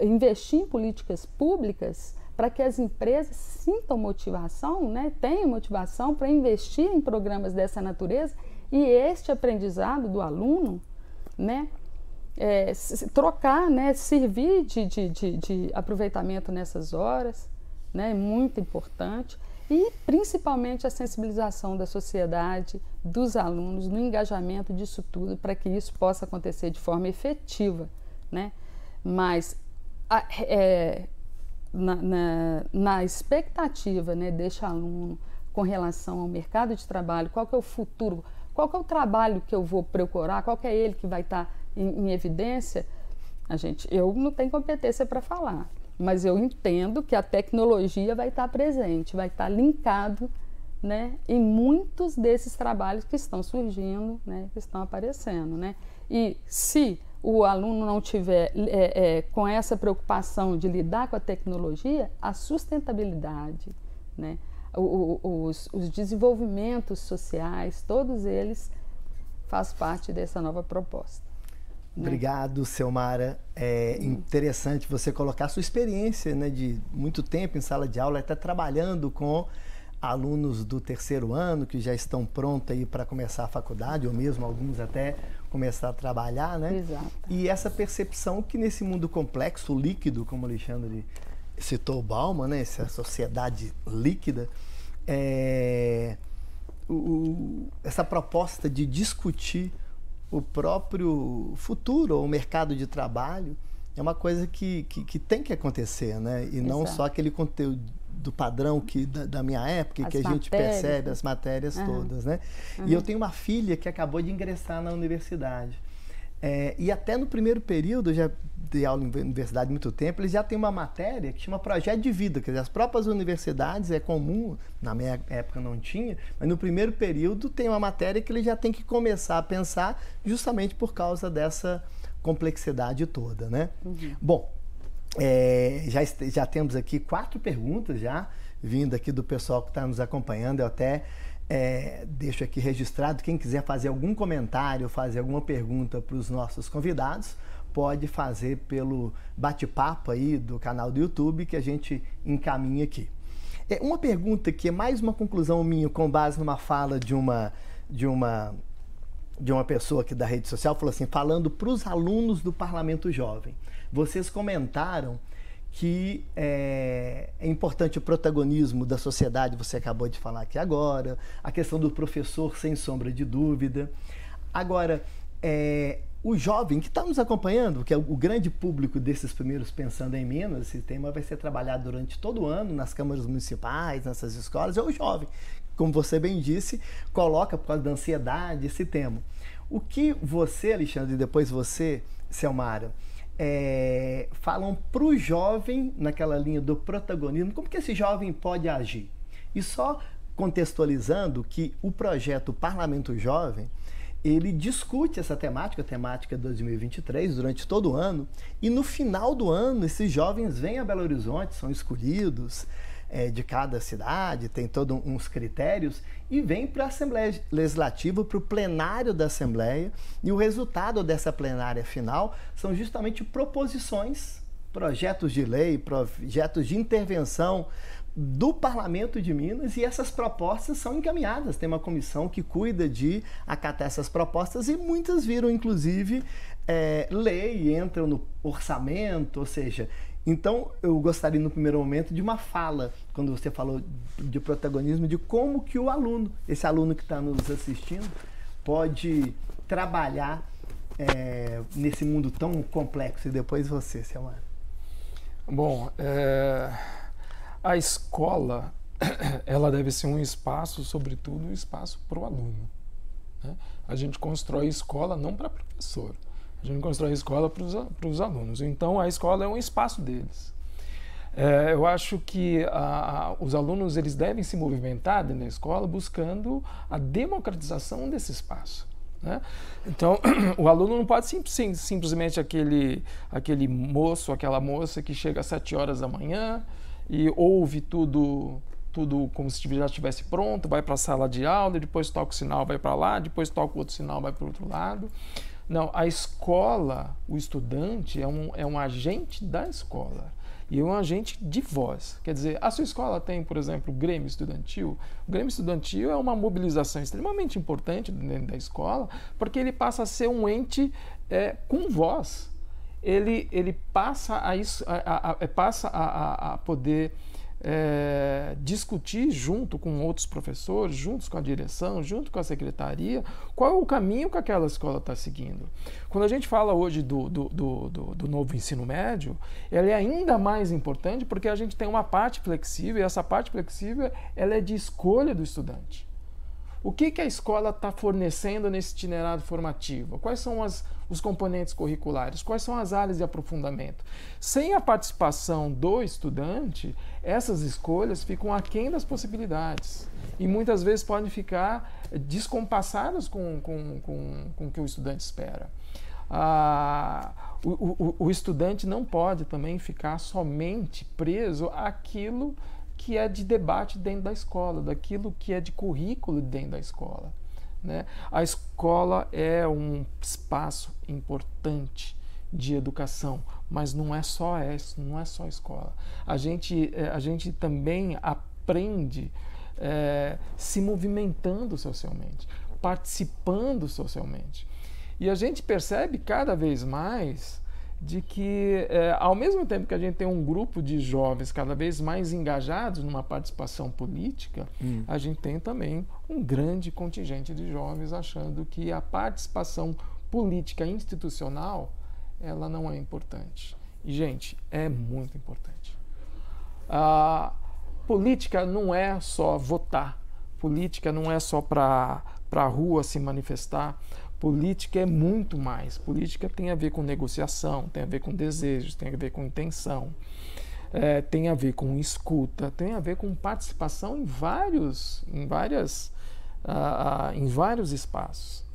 investir em políticas públicas para que as empresas sintam motivação, né, tenham motivação para investir em programas dessa natureza, e este aprendizado do aluno, né, trocar, né, servir de aproveitamento nessas horas, né, é muito importante, e principalmente a sensibilização da sociedade, dos alunos, no engajamento disso tudo, para que isso possa acontecer de forma efetiva, né? Mas na expectativa, né, deste aluno com relação ao mercado de trabalho, qual que é o futuro, qual que é o trabalho que eu vou procurar, qual que é ele que vai estar em evidência, eu não tenho competência para falar, mas eu entendo que a tecnologia vai estar presente, vai estar linkado, né, em muitos desses trabalhos que estão surgindo, né, que estão aparecendo, né? E se o aluno não tiver com essa preocupação de lidar com a tecnologia, a sustentabilidade, né, os desenvolvimentos sociais, todos eles fazem parte dessa nova proposta. Obrigado, Selmara. É interessante você colocar a sua experiência, né, de muito tempo em sala de aula, até trabalhando com alunos do terceiro ano que já estão prontos aí para começar a faculdade, ou mesmo alguns até começar a trabalhar, né? Exato. E essa percepção que nesse mundo complexo, líquido, como o Alexandre citou o Bauman, né? Essa sociedade líquida, essa proposta de discutir o próprio futuro ou o mercado de trabalho é uma coisa que tem que acontecer, né? E não só aquele conteúdo do padrão da minha época, que a gente percebe as matérias todas, né? E eu tenho uma filha que acabou de ingressar na universidade. E até no primeiro período, eu já dei aula em universidade há muito tempo, eles já têm uma matéria que chama projeto de vida, quer dizer, as próprias universidades, é comum, na minha época não tinha, mas no primeiro período tem uma matéria que eles já têm que começar a pensar justamente por causa dessa complexidade toda, né? Bom, já temos aqui 4 perguntas já vindo aqui do pessoal que está nos acompanhando. Eu até deixo aqui registrado, quem quiser fazer algum comentário, fazer alguma pergunta para os nossos convidados, pode fazer pelo bate-papo aí do canal do YouTube que a gente encaminha aqui. Uma pergunta que é mais uma conclusão minha com base numa fala de uma pessoa aqui da rede social, falou assim, falando para os alunos do Parlamento Jovem. Vocês comentaram que é importante o protagonismo da sociedade, você acabou de falar aqui agora, a questão do professor, sem sombra de dúvida. Agora, o jovem que está nos acompanhando, que é o grande público desses primeiros Pensando em Minas, esse tema vai ser trabalhado durante todo o ano nas câmaras municipais, nessas escolas, é o jovem, como você bem disse, coloca por causa da ansiedade esse tema. O que você, Alexandre, e depois você, Selmara, falam para o jovem, naquela linha do protagonismo, como que esse jovem pode agir? E só contextualizando que o projeto Parlamento Jovem, ele discute essa temática, a temática 2023, durante todo o ano, e no final do ano, esses jovens vêm a Belo Horizonte, são escolhidos de cada cidade, tem todos uns critérios, e vêm para a Assembleia Legislativa, para o plenário da Assembleia, e o resultado dessa plenária final são justamente proposições, projetos de lei, projetos de intervenção do Parlamento de Minas, e essas propostas são encaminhadas. Tem uma comissão que cuida de acatar essas propostas e muitas viram, inclusive, lei e entram no orçamento, ou seja... Então, eu gostaria, no primeiro momento, de uma fala, quando você falou de protagonismo, de como que o aluno, esse aluno que está nos assistindo, pode trabalhar nesse mundo tão complexo. E depois você, Selmara. Bom, a escola, ela deve ser um espaço, sobretudo, um espaço para o aluno, né? A gente constrói escola não para professor, a gente constrói escola para os alunos. Então, a escola é um espaço deles. Eu acho que os alunos eles devem se movimentar dentro da escola buscando a democratização desse espaço, né? Então, o aluno não pode simplesmente aquele moço, aquela moça que chega às 7 horas da manhã e ouve tudo como se já estivesse pronto, vai para a sala de aula, depois toca o sinal, vai para lá, depois toca o outro sinal, vai para o outro lado. Não, a escola, o estudante é um agente da escola e é um agente de voz. Quer dizer, a sua escola tem, por exemplo, o Grêmio Estudantil. O Grêmio Estudantil é uma mobilização extremamente importante dentro da escola, porque ele passa a ser um ente com voz. Ele passa a poder discutir junto com outros professores, juntos com a direção, junto com a secretaria, qual é o caminho que aquela escola está seguindo. Quando a gente fala hoje do novo ensino médio, ela é ainda mais importante porque a gente tem uma parte flexível, e essa parte flexível ela é de escolha do estudante. O que a escola está fornecendo nesse itinerário formativo? Quais são os componentes curriculares? Quais são as áreas de aprofundamento? Sem a participação do estudante, essas escolhas ficam aquém das possibilidades e muitas vezes podem ficar descompassadas com o que o estudante espera. O estudante não pode também ficar somente preso àquilo que é de debate dentro da escola, daquilo que é de currículo dentro da escola, né? A escola é um espaço importante de educação, mas não é só isso, não é só a escola. A gente também aprende se movimentando socialmente, participando socialmente. E a gente percebe cada vez mais de que, ao mesmo tempo que a gente tem um grupo de jovens cada vez mais engajados numa participação política, a gente tem também um grande contingente de jovens achando que a participação política institucional, ela não é importante. E, gente, é muito importante. A política não é só votar, política não é só para a rua se manifestar, política é muito mais. Política tem a ver com negociação, tem a ver com desejos, tem a ver com intenção, tem a ver com escuta, tem a ver com participação em vários espaços.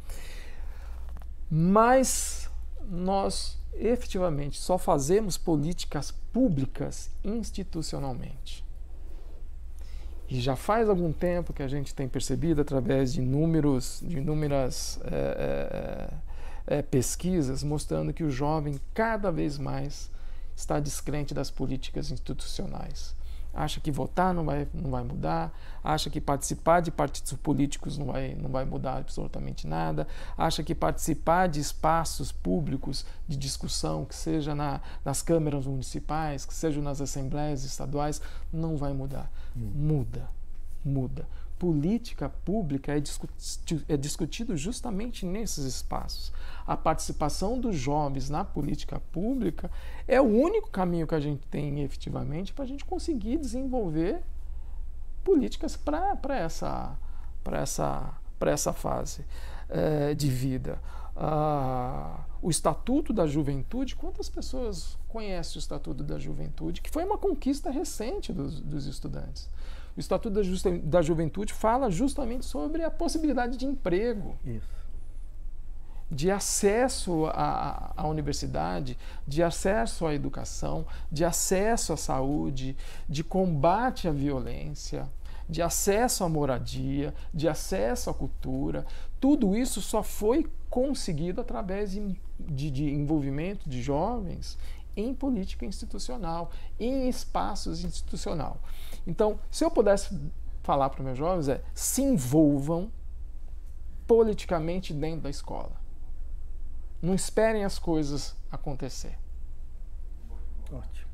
Mas nós efetivamente só fazemos políticas públicas institucionalmente. E já faz algum tempo que a gente tem percebido, através de inúmeras pesquisas, mostrando que o jovem cada vez mais está descrente das políticas institucionais. Acha que votar não vai mudar, acha que participar de partidos políticos não vai mudar absolutamente nada, acha que participar de espaços públicos de discussão, que seja nas câmaras municipais, que seja nas assembleias estaduais, não vai mudar. Muda. Política pública é discutido justamente nesses espaços. A participação dos jovens na política pública é o único caminho que a gente tem efetivamente para a gente conseguir desenvolver políticas para essa fase de vida. O Estatuto da Juventude, quantas pessoas conhecem o Estatuto da Juventude? Que foi uma conquista recente dos estudantes. O Estatuto da Juventude fala justamente sobre a possibilidade de emprego, de acesso à universidade, de acesso à educação, de acesso à saúde, de combate à violência, de acesso à moradia, de acesso à cultura. Tudo isso só foi conseguido através de envolvimento de jovens em política institucional, em espaços institucionais. Então, se eu pudesse falar para os meus jovens, se envolvam politicamente dentro da escola. Não esperem as coisas acontecer. Ótimo.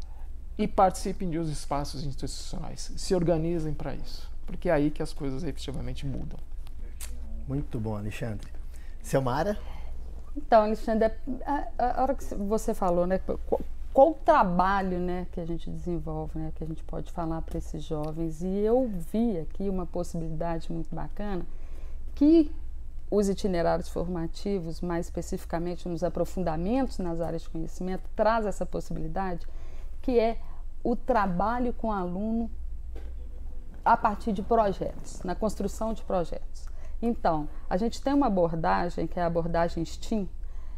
E participem dos espaços institucionais. Se organizem para isso, porque é aí que as coisas efetivamente mudam. Muito bom, Alexandre. Selmara? Então, Alexandre, a hora que você falou, né, qual o trabalho, né, que a gente desenvolve, né, que a gente pode falar para esses jovens, e eu vi aqui uma possibilidade muito bacana, que os itinerários formativos, mais especificamente nos aprofundamentos nas áreas de conhecimento, traz essa possibilidade, que é o trabalho com o aluno a partir de projetos, na construção de projetos. Então, a gente tem uma abordagem, que é a abordagem STEAM.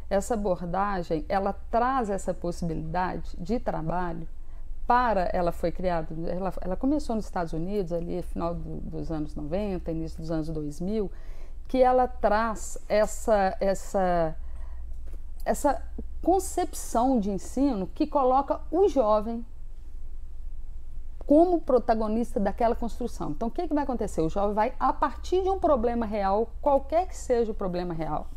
Essa abordagem, ela traz essa possibilidade de trabalho ela foi criada, ela começou nos Estados Unidos, ali no final dos anos 90, início dos anos 2000, que ela traz essa concepção de ensino que coloca o jovem como protagonista daquela construção. Então, o que vai acontecer? O jovem vai, a partir de um problema real, qualquer que seja o problema real,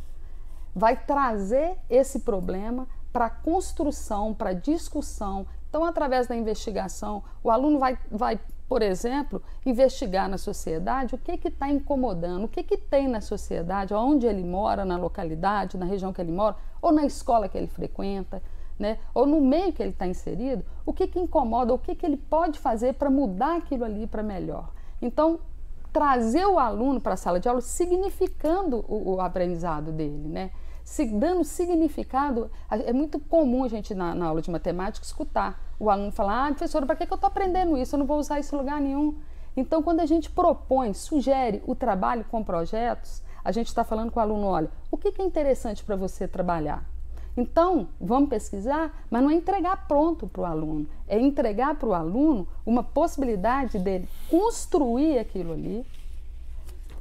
vai trazer esse problema para a construção, para a discussão. Então, através da investigação, o aluno vai, por exemplo, investigar na sociedade o que está incomodando, o que tem na sociedade, onde ele mora, na localidade, na região que ele mora, ou na escola que ele frequenta, né? Ou no meio que ele está inserido, o que incomoda, o que ele pode fazer para mudar aquilo ali para melhor. Então, trazer o aluno para a sala de aula significando o aprendizado dele, né? Dando significado. É muito comum a gente na aula de matemática escutar o aluno falar: professora, para que eu estou aprendendo isso? Eu não vou usar isso em lugar nenhum. Então, quando a gente propõe, sugere o trabalho com projetos, a gente está falando com o aluno: olha, o que é interessante para você trabalhar? Então, vamos pesquisar, mas não é entregar pronto para o aluno, é entregar para o aluno uma possibilidade dele construir aquilo ali,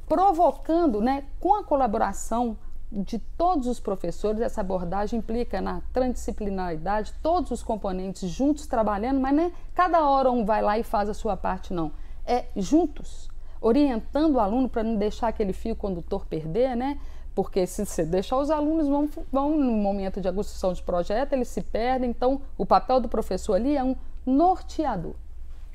provocando, né, com a colaboração de todos os professores. Essa abordagem implica na transdisciplinaridade, todos os componentes juntos trabalhando, mas não é cada hora um vai lá e faz a sua parte, não. É juntos. orientando o aluno para não deixar aquele fio condutor perder, né? Porque se você deixar, os alunos vão no momento de construção de projeto, eles se perdem. Então, o papel do professor ali é um norteador.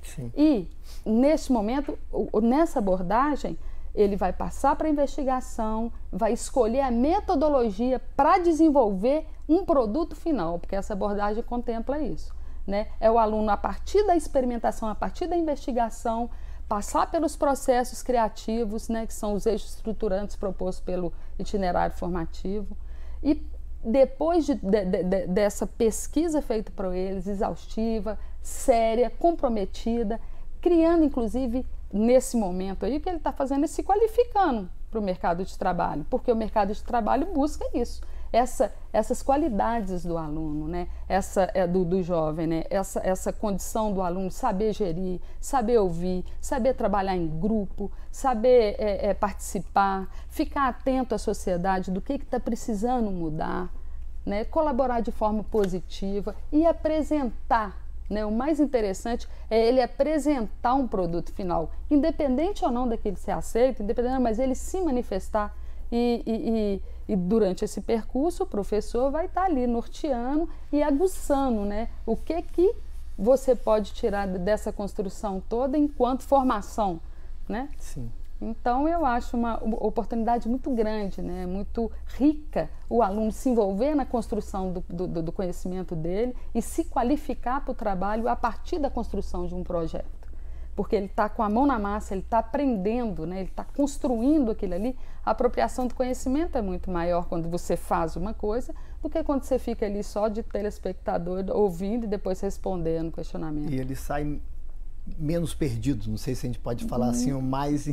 Sim. E, nesse momento, nessa abordagem, ele vai passar para a investigação, vai escolher a metodologia para desenvolver um produto final, porque essa abordagem contempla isso, né? É o aluno, a partir da experimentação, a partir da investigação, passar pelos processos criativos, né, que são os eixos estruturantes propostos pelo itinerário formativo, e depois dessa pesquisa feita por eles, exaustiva, séria, comprometida, criando inclusive nesse momento aí o que ele está fazendo é se qualificando para o mercado de trabalho, porque o mercado de trabalho busca isso, essas qualidades do aluno, né? Do jovem, né? Essa condição do aluno saber gerir, saber ouvir, saber trabalhar em grupo, saber participar, ficar atento à sociedade, do que está precisando mudar, né? Colaborar de forma positiva e apresentar, né? O mais interessante é ele apresentar um produto final, independente ou não daquele ser aceito, independente, mas ele se manifestar e durante esse percurso o professor vai estar ali norteando e aguçando, né? O que você pode tirar dessa construção toda enquanto formação, né? Sim. Então eu acho uma oportunidade muito grande, né? Muito rica o aluno se envolver na construção do conhecimento dele e se qualificar para o trabalho a partir da construção de um projeto. Porque ele está com a mão na massa, ele está aprendendo, né? Ele está construindo aquilo ali. A apropriação do conhecimento é muito maior quando você faz uma coisa do que quando você fica ali só de telespectador, ouvindo e depois respondendo questionamento. E ele sai menos perdido, não sei se a gente pode falar assim, ou mais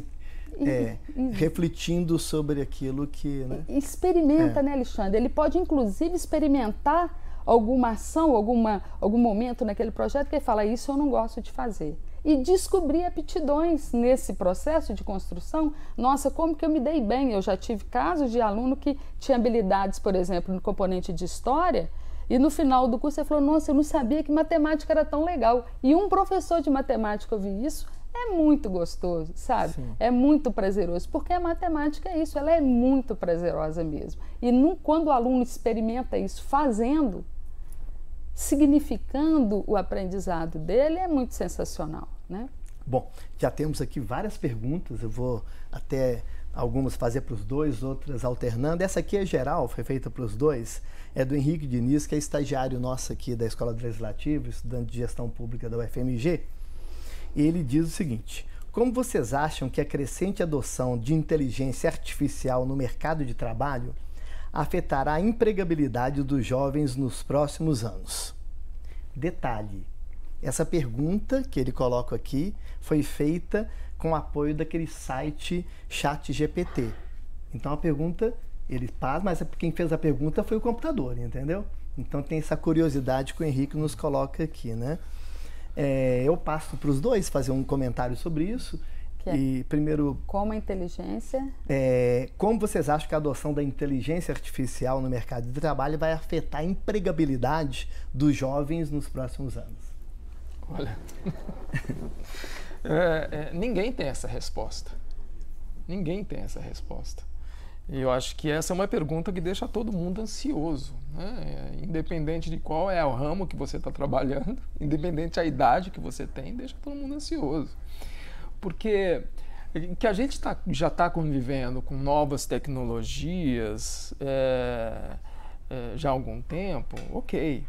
refletindo sobre aquilo que... Né? Experimenta, né, Alexandre? Ele pode, inclusive, experimentar alguma ação, algum momento naquele projeto que ele fala, isso eu não gosto de fazer. E descobrir aptidões nesse processo de construção. Nossa, como que eu me dei bem? Eu já tive casos de aluno que tinha habilidades, por exemplo, no componente de história, e no final do curso ele falou, nossa, eu não sabia que matemática era tão legal. E um professor de matemática ouvir isso é muito gostoso, sabe? Sim. É muito prazeroso, porque a matemática é isso, ela é muito prazerosa mesmo. E quando o aluno experimenta isso fazendo, significando o aprendizado dele, é muito sensacional, né? Bom, já temos aqui várias perguntas, eu vou até algumas fazer para os dois, outras alternando. Essa aqui é geral, foi feita para os dois, é do Henrique Diniz, que é estagiário nosso aqui da Escola do Legislativo, estudante de Gestão Pública da UFMG, e ele diz o seguinte, como vocês acham que a crescente adoção de inteligência artificial no mercado de trabalho afetará a empregabilidade dos jovens nos próximos anos? Detalhe, essa pergunta que ele coloca aqui foi feita com o apoio daquele site ChatGPT. Então a pergunta, ele faz, mas quem fez a pergunta foi o computador, entendeu? Então tem essa curiosidade que o Henrique nos coloca aqui, né? Eu passo para os dois fazer um comentário sobre isso. E primeiro, como a inteligência... como vocês acham que a adoção da inteligência artificial no mercado de trabalho vai afetar a empregabilidade dos jovens nos próximos anos? Olha, ninguém tem essa resposta. Ninguém tem essa resposta. E eu acho que essa é uma pergunta que deixa todo mundo ansioso, né? Independente de qual é o ramo que você está trabalhando, independente da idade que você tem, deixa todo mundo ansioso. Porque que a gente já está convivendo com novas tecnologias já há algum tempo, ok.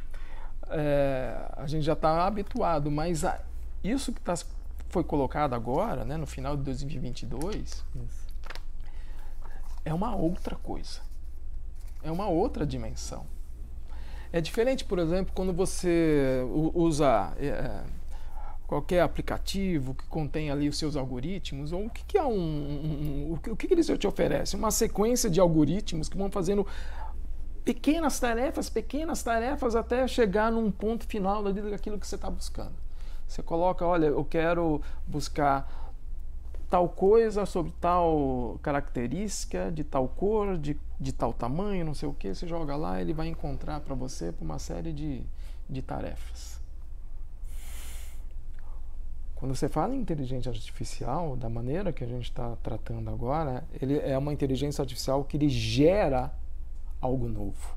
A gente já está habituado, mas isso que foi colocado agora, né, no final de 2022, é uma outra coisa. É uma outra dimensão. É diferente, por exemplo, quando você usa... qualquer aplicativo que contém ali os seus algoritmos, ou o que é o que eles te oferecem? Uma sequência de algoritmos que vão fazendo pequenas tarefas até chegar num ponto final daquilo que você está buscando. Você coloca, olha, eu quero buscar tal coisa sobre tal característica, de tal cor, de tal tamanho, não sei o que, você joga lá, ele vai encontrar para você por uma série de tarefas. Quando você fala em inteligência artificial, da maneira que a gente está tratando agora, ele é uma inteligência artificial que ele gera algo novo.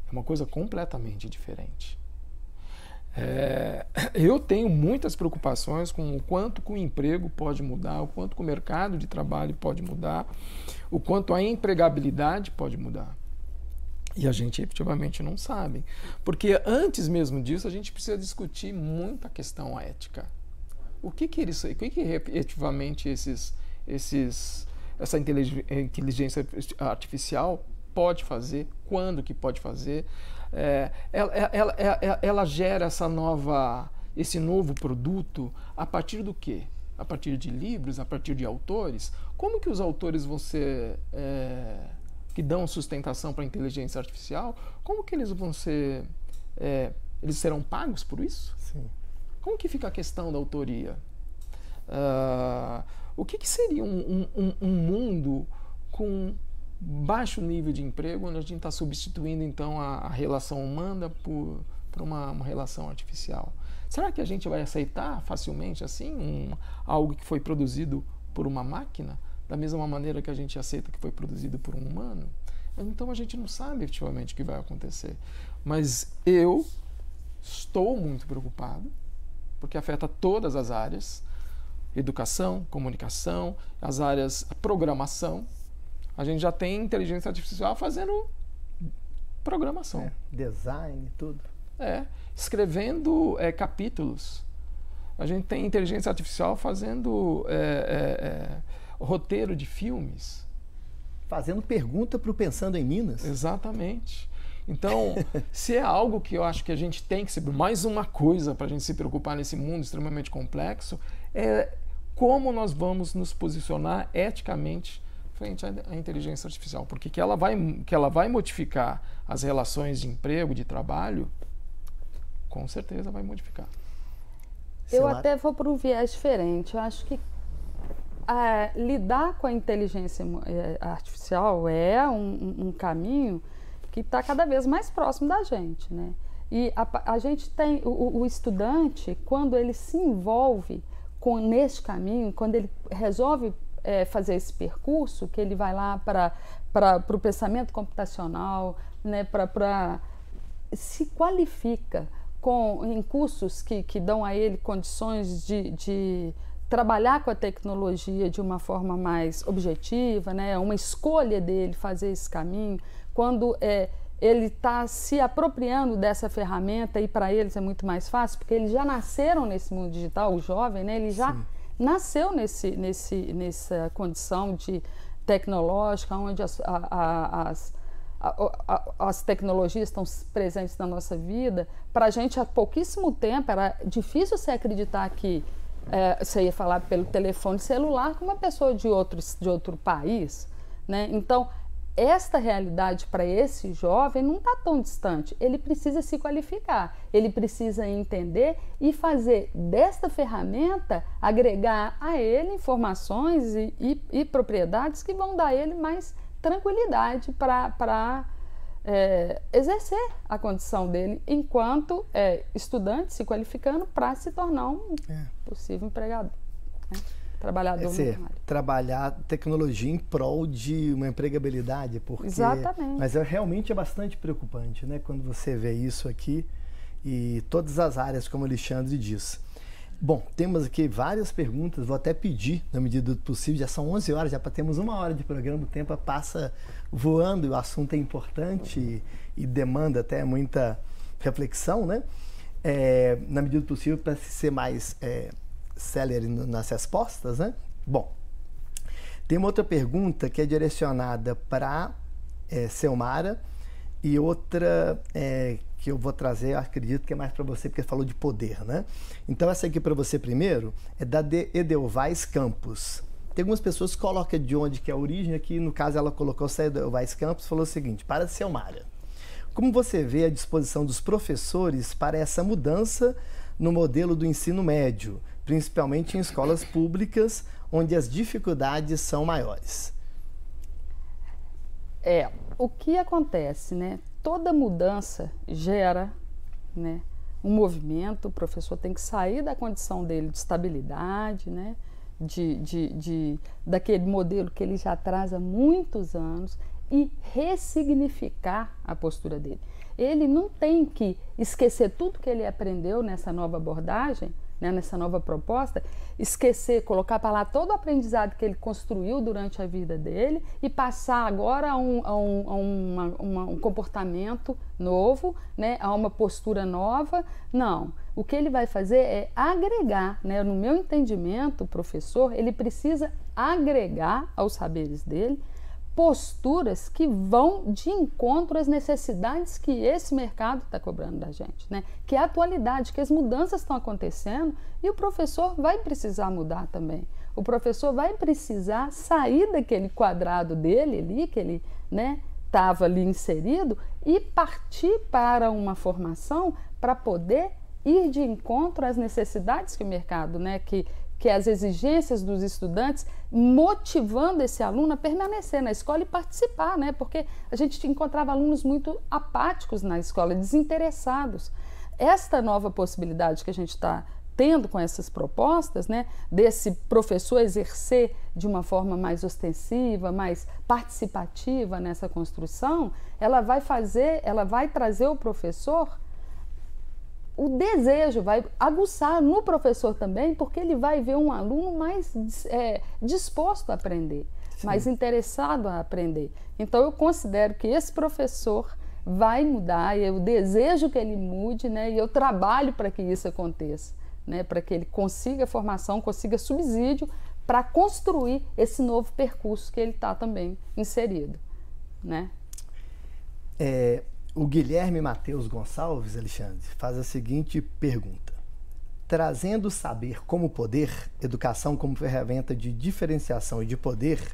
É uma coisa completamente diferente. Eu tenho muitas preocupações com o quanto que o emprego pode mudar, o quanto que o mercado de trabalho pode mudar, o quanto a empregabilidade pode mudar. E a gente efetivamente não sabe. Porque antes mesmo disso, a gente precisa discutir muito a questão ética. O que efetivamente essa inteligência artificial pode fazer, quando que pode fazer. Ela gera esse novo produto a partir do quê? A partir de livros, a partir de autores? Como que os autores vão ser... que dão sustentação para a inteligência artificial, como que eles vão ser... eles serão pagos por isso? Sim. Como que fica a questão da autoria? O que seria um mundo com baixo nível de emprego, onde a gente está substituindo, então, a relação humana por uma relação artificial? Será que a gente vai aceitar facilmente, assim, algo que foi produzido por uma máquina, da mesma maneira que a gente aceita que foi produzido por um humano? Então a gente não sabe efetivamente o que vai acontecer. Mas eu estou muito preocupado, porque afeta todas as áreas: educação, comunicação, as áreas programação. A gente já tem inteligência artificial fazendo programação. Design, tudo. Escrevendo capítulos. A gente tem inteligência artificial fazendo roteiro de filmes. Fazendo pergunta para o Pensando em Minas. Exatamente. Então, se é algo que eu acho que a gente tem que saber, mais uma coisa para a gente se preocupar nesse mundo extremamente complexo, é como nós vamos nos posicionar eticamente frente à inteligência artificial. Porque que ela vai modificar as relações de emprego, de trabalho, com certeza vai modificar. Eu até vou para um viés diferente. Eu acho que lidar com a inteligência artificial é um caminho que está cada vez mais próximo da gente, né? E a gente tem o estudante, quando ele se envolve nesse caminho, quando ele resolve fazer esse percurso, que ele vai lá para o pensamento computacional, né? Se qualifica em cursos que dão a ele condições de trabalhar com a tecnologia de uma forma mais objetiva, né? Uma escolha dele fazer esse caminho. Quando ele está se apropriando dessa ferramenta, e para eles é muito mais fácil, porque eles já nasceram nesse mundo digital, o jovem, né? Ele já nasceu nessa condição tecnológica, onde as tecnologias estão presentes na nossa vida. Para a gente, há pouquíssimo tempo, era difícil você acreditar que você ia falar pelo telefone celular com uma pessoa de outro país, né? Então, esta realidade para esse jovem não está tão distante. Ele precisa se qualificar, ele precisa entender e fazer desta ferramenta, agregar a ele informações e propriedades que vão dar a ele mais tranquilidade para exercer a condição dele enquanto estudante, se qualificando para se tornar um possível empregador, né? Trabalhador. Trabalhar tecnologia em prol de uma empregabilidade, porque... Exatamente. Mas realmente é bastante preocupante, né? Quando você vê isso aqui e todas as áreas, como o Alexandre diz. Bom, temos aqui várias perguntas, vou até pedir, na medida do possível, já são 11 horas, já temos 1 hora de programa, o tempo passa voando, o assunto é importante e demanda até muita reflexão, né? Na medida do possível, para ser mais célere nas respostas, né? Bom, tem uma outra pergunta que é direcionada para Selmara e outra que eu vou trazer, eu acredito que é mais para você, porque falou de poder, né? Então, essa aqui para você primeiro é da Edelweiss Campos. Tem algumas pessoas que colocam de onde que é a origem, aqui no caso ela colocou Edelweiss Campos, falou o seguinte: para Selmara, como você vê a disposição dos professores para essa mudança no modelo do ensino médio, principalmente em escolas públicas, onde as dificuldades são maiores? O que acontece, né? Toda mudança gera, né, um movimento, o professor tem que sair da condição dele de estabilidade, né? Daquele modelo que ele já traz há muitos anos e ressignificar a postura dele. Ele não tem que esquecer tudo que ele aprendeu nessa nova abordagem, né, nessa nova proposta, esquecer, colocar para lá todo o aprendizado que ele construiu durante a vida dele e passar agora a um comportamento novo, né, a uma postura nova. Não, o que ele vai fazer é agregar, né, no meu entendimento, o professor, ele precisa agregar aos saberes dele posturas que vão de encontro às necessidades que esse mercado está cobrando da gente, né? Que é a atualidade, que as mudanças estão acontecendo e o professor vai precisar mudar também. O professor vai precisar sair daquele quadrado dele ali, que ele, né, estava ali inserido, e partir para uma formação para poder ir de encontro às necessidades que o mercado, né, que as exigências dos estudantes, motivando esse aluno a permanecer na escola e participar, né? Porque a gente encontrava alunos muito apáticos na escola, desinteressados. Esta nova possibilidade que a gente está tendo com essas propostas, né, desse professor exercer de uma forma mais ostensiva, mais participativa nessa construção, ela vai trazer ao professor o desejo, vai aguçar no professor também, porque ele vai ver um aluno mais disposto a aprender, sim, mais interessado a aprender. Então, eu considero que esse professor vai mudar, e eu desejo que ele mude, né, e eu trabalho para que isso aconteça, né, para que ele consiga formação, consiga subsídio para construir esse novo percurso que ele está também inserido, né? O Guilherme Matheus Gonçalves, Alexandre, faz a seguinte pergunta. Trazendo o saber como poder, educação como ferramenta de diferenciação e de poder,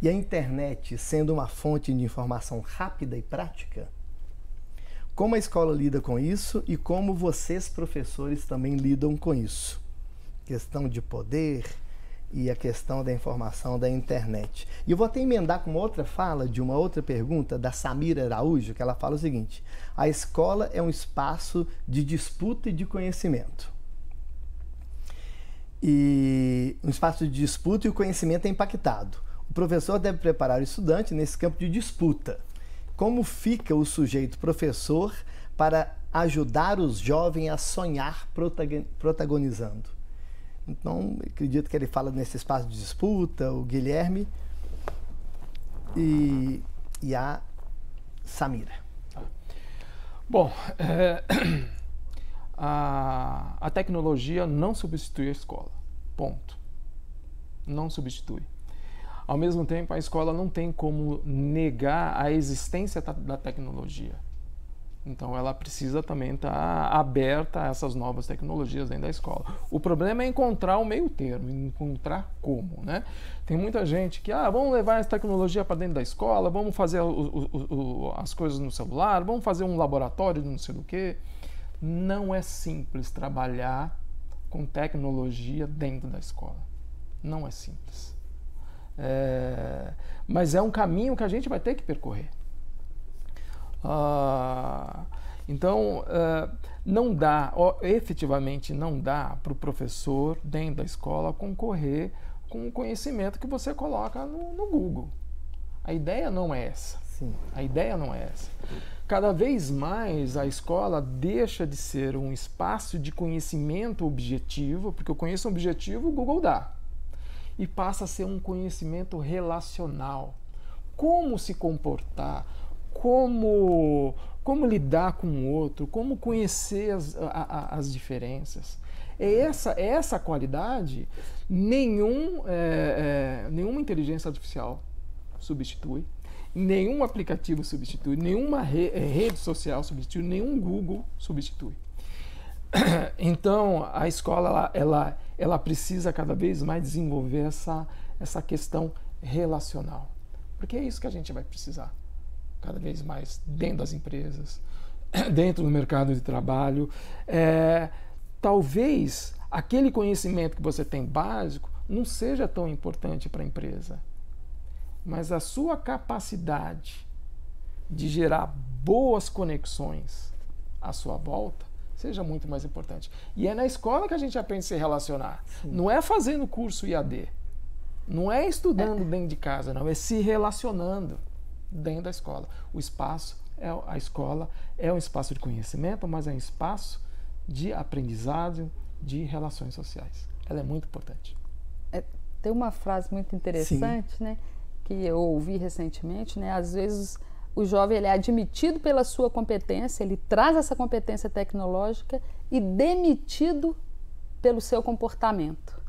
e a internet sendo uma fonte de informação rápida e prática, como a escola lida com isso e como vocês, professores, também lidam com isso? Questão de poder e a questão da informação da internet. E eu vou até emendar com outra fala de uma outra pergunta da Samira Araújo, que ela fala o seguinte: a escola é um espaço de disputa e de conhecimento. E um espaço de disputa e o conhecimento é impactado. O professor deve preparar o estudante nesse campo de disputa. Como fica o sujeito professor para ajudar os jovens a sonhar protagonizando? Então, acredito que ele fala nesse espaço de disputa, o Guilherme e a Samira. Bom, a tecnologia não substitui a escola, ponto. Não substitui. Ao mesmo tempo, a escola não tem como negar a existência da tecnologia. Então, ela precisa também estar aberta a essas novas tecnologias dentro da escola. O problema é encontrar o meio termo, encontrar como, né? Tem muita gente que, vamos levar essa tecnologia para dentro da escola, vamos fazer as coisas no celular, vamos fazer um laboratório de não sei do que. Não é simples trabalhar com tecnologia dentro da escola. Não é simples. Mas é um caminho que a gente vai ter que percorrer. Então, não dá, efetivamente não dá para o professor dentro da escola concorrer com o conhecimento que você coloca no Google. A ideia não é essa. Sim. A ideia não é essa. Cada vez mais a escola deixa de ser um espaço de conhecimento objetivo, porque o conhecimento objetivo o Google dá, e passa a ser um conhecimento relacional. Como se comportar, como lidar com o outro, como conhecer as diferenças. É essa qualidade nenhuma inteligência artificial substitui, nenhum aplicativo substitui, nenhuma rede social substitui, nenhum Google substitui. Então, a escola ela precisa cada vez mais desenvolver essa questão relacional, porque é isso que a gente vai precisar cada vez mais dentro das empresas, dentro do mercado de trabalho. Talvez aquele conhecimento que você tem básico não seja tão importante para a empresa, mas a sua capacidade de gerar boas conexões à sua volta, seja muito mais importante. E é na escola que a gente aprende a se relacionar. Sim. Não é fazendo curso IAD. Não é estudando dentro de casa, não. É se relacionando dentro da escola. O espaço, a escola é um espaço de conhecimento, mas é um espaço de aprendizado, de relações sociais. Ela é muito importante. Tem uma frase muito interessante, né, que eu ouvi recentemente, né, às vezes o jovem ele é admitido pela sua competência, ele traz essa competência tecnológica e demitido pelo seu comportamento.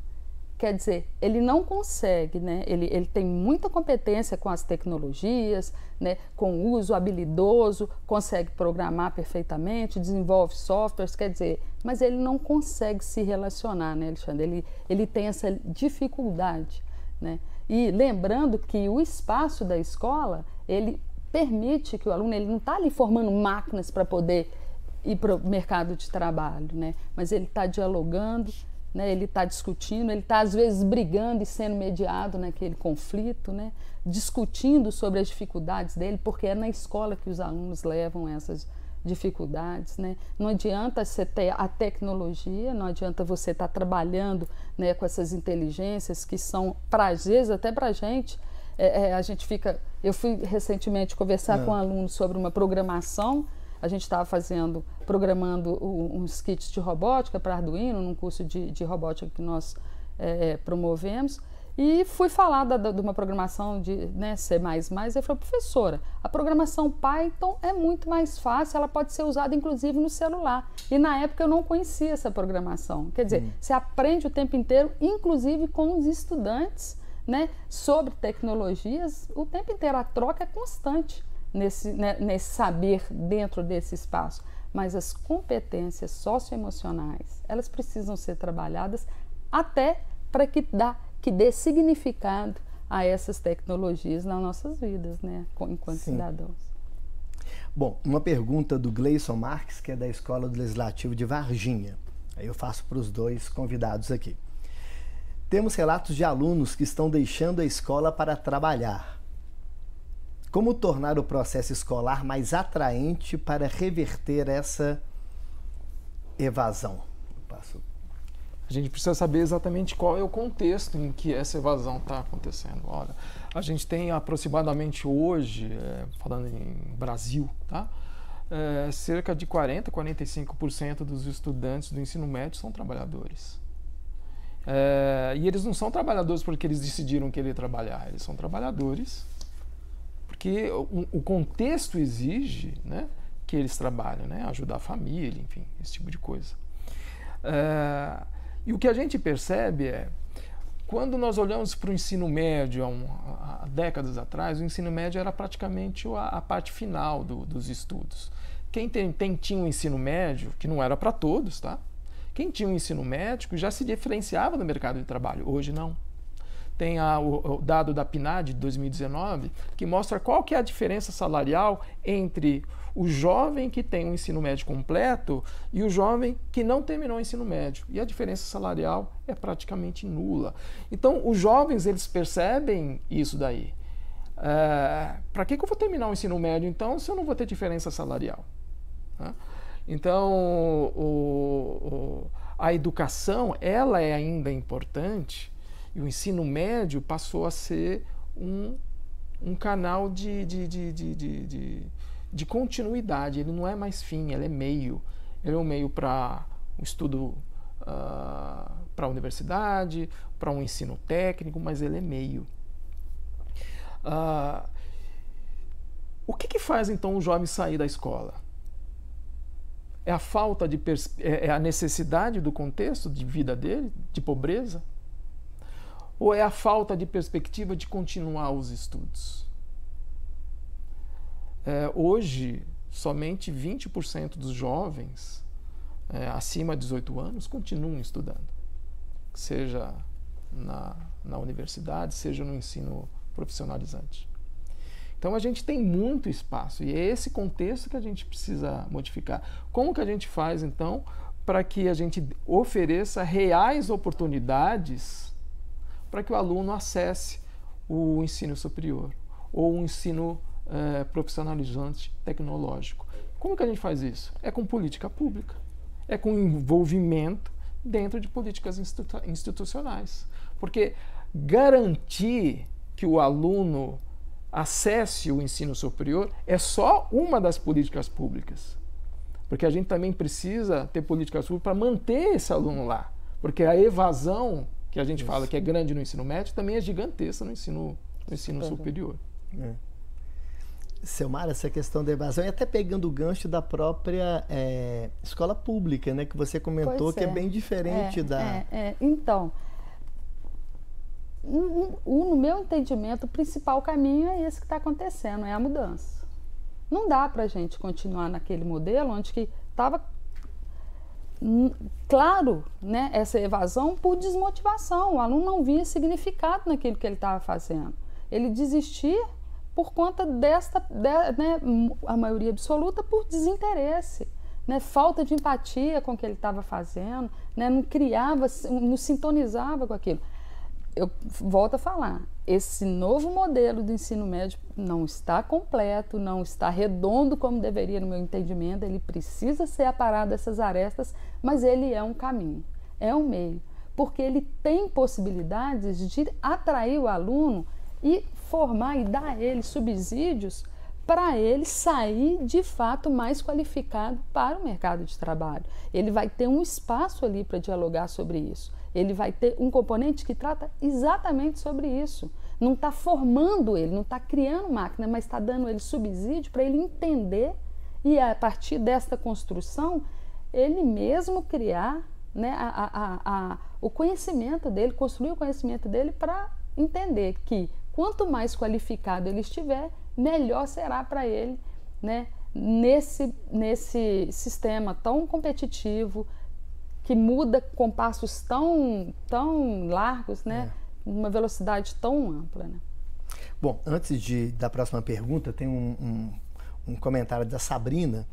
Quer dizer, ele não consegue, né? Ele tem muita competência com as tecnologias, né? Com o uso habilidoso, consegue programar perfeitamente, desenvolve softwares, quer dizer, mas ele não consegue se relacionar, né, Alexandre? Ele tem essa dificuldade, né? E lembrando que o espaço da escola, ele permite que o aluno, ele não está ali formando máquinas para poder ir para o mercado de trabalho, né? Mas ele está dialogando, né? Ele está discutindo, ele está às vezes brigando e sendo mediado naquele conflito, né? Discutindo sobre as dificuldades dele, porque é na escola que os alunos levam essas dificuldades, né? Não adianta você ter a tecnologia, não adianta você estar trabalhando, né, com essas inteligências que são, às vezes, até para a gente fica... Eu fui recentemente conversar com um aluno sobre uma programação. A gente estava programando uns kits de robótica para Arduino, num curso de robótica que nós promovemos, e fui falar de uma programação de, né, C++, e eu falei, professora, a programação Python é muito mais fácil, ela pode ser usada inclusive no celular. E na época eu não conhecia essa programação. Quer dizer, você aprende o tempo inteiro, inclusive com os estudantes, né, sobre tecnologias, o tempo inteiro, a troca é constante nesse saber dentro desse espaço. Mas as competências socioemocionais, elas precisam ser trabalhadas até para que dê significado a essas tecnologias nas nossas vidas, né, enquanto cidadãos. Bom, uma pergunta do Gleison Marques, que é da Escola do Legislativo de Varginha. Aí eu faço para os dois convidados aqui. Temos relatos de alunos que estão deixando a escola para trabalhar. Como tornar o processo escolar mais atraente para reverter essa evasão? A gente precisa saber exatamente qual é o contexto em que essa evasão está acontecendo. Olha, a gente tem aproximadamente hoje, falando em Brasil, tá? Cerca de 40-45% dos estudantes do ensino médio são trabalhadores. E eles não são trabalhadores porque eles decidiram querer trabalhar, eles são trabalhadores porque o contexto exige, né, que eles trabalhem, né, ajudar a família, enfim, esse tipo de coisa. E o que a gente percebe quando nós olhamos para o ensino médio há décadas atrás, o ensino médio era praticamente a parte final dos estudos. Quem tinha um ensino médio, que não era para todos, tá? Quem tinha um ensino médio já se diferenciava no mercado de trabalho, hoje não. Tem o dado da PNAD de 2019 que mostra qual que é a diferença salarial entre o jovem que tem um ensino médio completo e o jovem que não terminou o ensino médio. E a diferença salarial é praticamente nula. Então, os jovens, eles percebem isso daí. Para que eu vou terminar o ensino médio, então, se eu não vou ter diferença salarial? Então, a educação, ela é ainda importante, e o ensino médio passou a ser um canal de continuidade. Ele não é mais fim, ele é meio. Ele é um meio para o estudo, para a universidade, para um ensino técnico, mas ele é meio. O que faz, então, o jovem sair da escola? É a falta é a necessidade do contexto de vida dele, de pobreza? Ou é a falta de perspectiva de continuar os estudos? Hoje, somente 20% dos jovens acima de 18 anos continuam estudando, seja na universidade, seja no ensino profissionalizante. Então a gente tem muito espaço e é esse contexto que a gente precisa modificar. Como que a gente faz, então, para que a gente ofereça reais oportunidades para que o aluno acesse o ensino superior ou o ensino profissionalizante tecnológico? Como que a gente faz isso? É com política pública. é com envolvimento dentro de políticas institucionais. Porque garantir que o aluno acesse o ensino superior é só uma das políticas públicas. Porque a gente também precisa ter políticas públicas para manter esse aluno lá. Porque a evasão, que a gente fala que é grande no ensino médio, também é gigantesca no ensino superior. Selmara, essa questão da evasão, e até pegando o gancho da própria escola pública, né, que você comentou, que é bem diferente da... Então, no meu entendimento, o principal caminho é esse que está acontecendo, é a mudança. Não dá para a gente continuar naquele modelo onde que estava claro, né, essa evasão por desmotivação. O aluno não via significado naquilo que ele estava fazendo. Ele desistia por conta né, a maioria absoluta, por desinteresse, né, falta de empatia com o que ele estava fazendo, né, não criava, não sintonizava com aquilo. Eu volto a falar, esse novo modelo do ensino médio não está completo, não está redondo como deveria no meu entendimento, ele precisa ser aparado dessas arestas, mas ele é um caminho, é um meio, porque ele tem possibilidades de atrair o aluno e formar e dar a ele subsídios para ele sair de fato mais qualificado para o mercado de trabalho. Ele vai ter um espaço ali para dialogar sobre isso. Ele vai ter um componente que trata exatamente sobre isso. Não está formando ele, não está criando máquina, mas está dando ele subsídio para ele entender e, a partir desta construção, ele mesmo criar, né, o conhecimento dele, construir o conhecimento dele para entender que quanto mais qualificado ele estiver, melhor será para ele, né, nesse sistema tão competitivo, que muda com passos tão largos, né? Uma velocidade tão ampla. Né? Bom, antes da próxima pergunta, tem um comentário da Sabrina.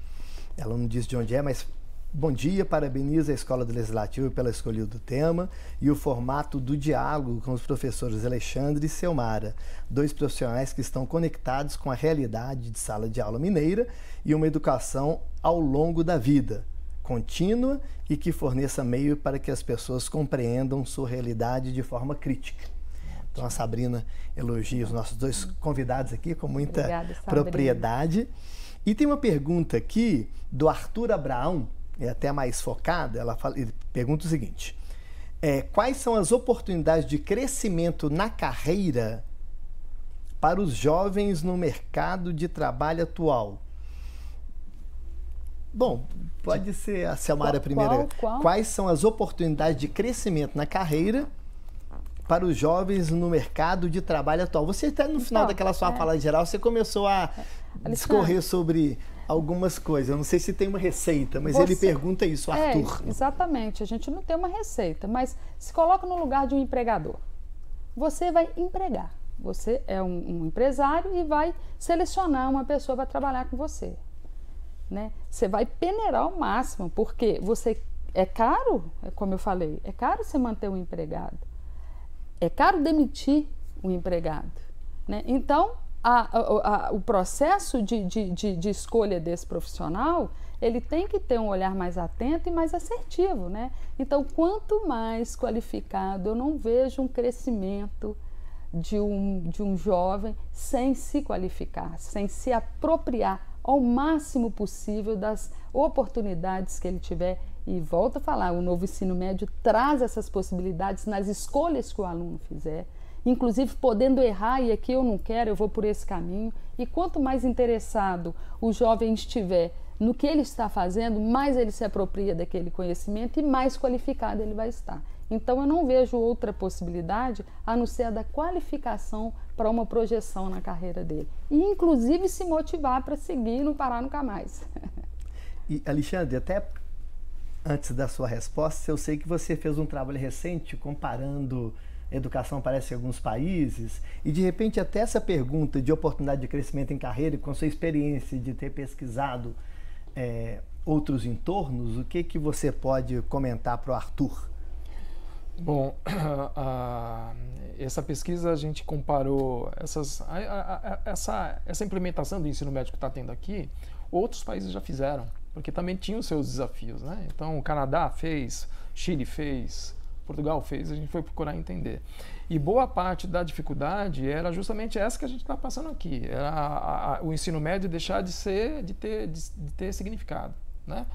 Ela não diz de onde é, mas bom dia, parabeniza a Escola do Legislativo pela escolha do tema e o formato do diálogo com os professores Alexandre e Selmara, dois profissionais que estão conectados com a realidade de sala de aula mineira e uma educação ao longo da vida, contínua e que forneça meio para que as pessoas compreendam sua realidade de forma crítica. Então a Sabrina elogia os nossos dois convidados aqui com muita propriedade. E tem uma pergunta aqui do Arthur Abraão, é até mais focada, ele pergunta o seguinte: quais são as oportunidades de crescimento na carreira para os jovens no mercado de trabalho atual? Bom, pode ser a Selmara primeiro. Quais são as oportunidades de crescimento na carreira para os jovens no mercado de trabalho atual? Você até no final daquela sua fala geral, você começou a discorrer sobre algumas coisas. Eu não sei se tem uma receita, mas ele pergunta isso, Arthur. Exatamente, a gente não tem uma receita, mas se coloca no lugar de um empregador. Você vai empregar. Você é um empresário e vai selecionar uma pessoa para trabalhar com você. Né? Você vai peneirar ao máximo, porque é caro, como eu falei, é caro você manter um empregado, é caro demitir um empregado, né? Então o processo de escolha desse profissional, ele tem que ter um olhar mais atento e mais assertivo, né? Então, quanto mais qualificado, eu não vejo um crescimento de um jovem sem se qualificar, sem se apropriar ao máximo possível das oportunidades que ele tiver. E volto a falar, o novo ensino médio traz essas possibilidades nas escolhas que o aluno fizer, inclusive podendo errar, e aqui eu não quero, eu vou por esse caminho. E quanto mais interessado o jovem estiver no que ele está fazendo, mais ele se apropria daquele conhecimento e mais qualificado ele vai estar. Então eu não vejo outra possibilidade a não ser a da qualificação para uma projeção na carreira dele. E inclusive se motivar para seguir e não parar nunca mais. E Alexandre, até antes da sua resposta, eu sei que você fez um trabalho recente comparando educação parece em alguns países, e de repente até essa pergunta de oportunidade de crescimento em carreira, com a sua experiência de ter pesquisado outros entornos, o que você pode comentar para o Arthur? Bom, essa pesquisa a gente comparou essa implementação do ensino médio que está tendo aqui, outros países já fizeram. porque também tinha os seus desafios, né? Então, o Canadá fez, Chile fez, Portugal fez, a gente foi procurar entender. E boa parte da dificuldade era justamente essa que a gente está passando aqui, era o ensino médio deixar de ter significado, né?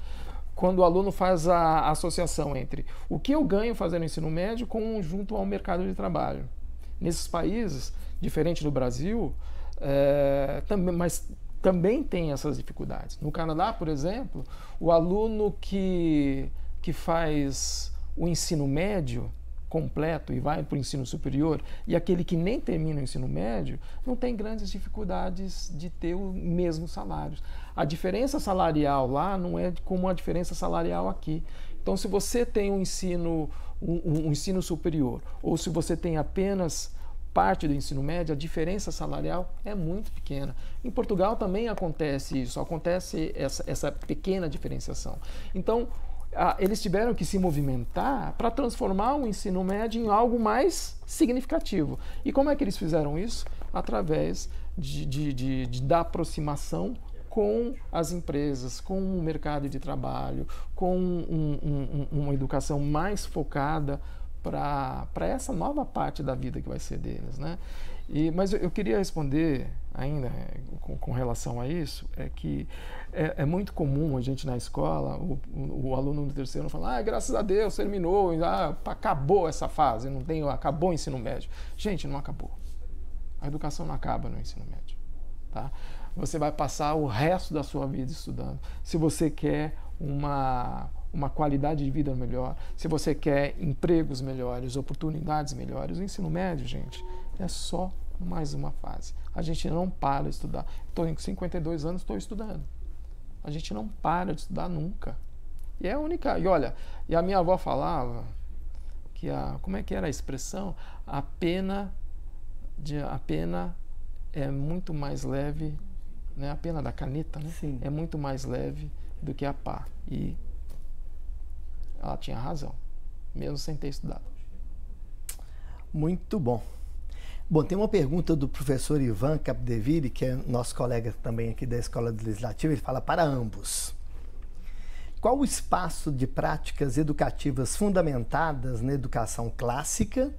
Quando o aluno faz a associação entre o que eu ganho fazendo ensino médio junto ao mercado de trabalho. Nesses países, diferente do Brasil, mas também tem essas dificuldades. No Canadá, por exemplo, o aluno que faz o ensino médio completo e vai para o ensino superior, e aquele que nem termina o ensino médio, não tem grandes dificuldades de ter os mesmos salários. A diferença salarial lá não é como a diferença salarial aqui. Então, se você tem um ensino superior, ou se você tem apenas parte do ensino médio, a diferença salarial é muito pequena. Em Portugal também acontece isso, acontece essa pequena diferenciação. Então, eles tiveram que se movimentar para transformar o ensino médio em algo mais significativo. E como é que eles fizeram isso? Através da aproximação com as empresas, com o mercado de trabalho, com uma educação mais focada para essa nova parte da vida que vai ser deles, né? Mas eu queria responder ainda com relação a isso, é que é muito comum a gente na escola, o aluno do terceiro falar, graças a Deus, terminou, acabou essa fase, acabou o ensino médio. Gente, não acabou. A educação não acaba no ensino médio, tá? Você vai passar o resto da sua vida estudando. Se você quer uma qualidade de vida melhor, se você quer empregos melhores, oportunidades melhores, o ensino médio, gente, é só mais uma fase. A gente não para de estudar. Estou em 52 anos, estou estudando. A gente não para de estudar nunca. E é a única... E olha, a minha avó falava que como é que era a expressão? A pena é muito mais leve, né? A pena da caneta, né? Sim. É muito mais leve do que a pá. E ela tinha razão, mesmo sem ter estudado. Muito bom. Bom, tem uma pergunta do professor Ivan Capdeville, que é nosso colega também aqui da Escola Legislativa, ele fala para ambos. Qual o espaço de práticas educativas fundamentadas na educação clássica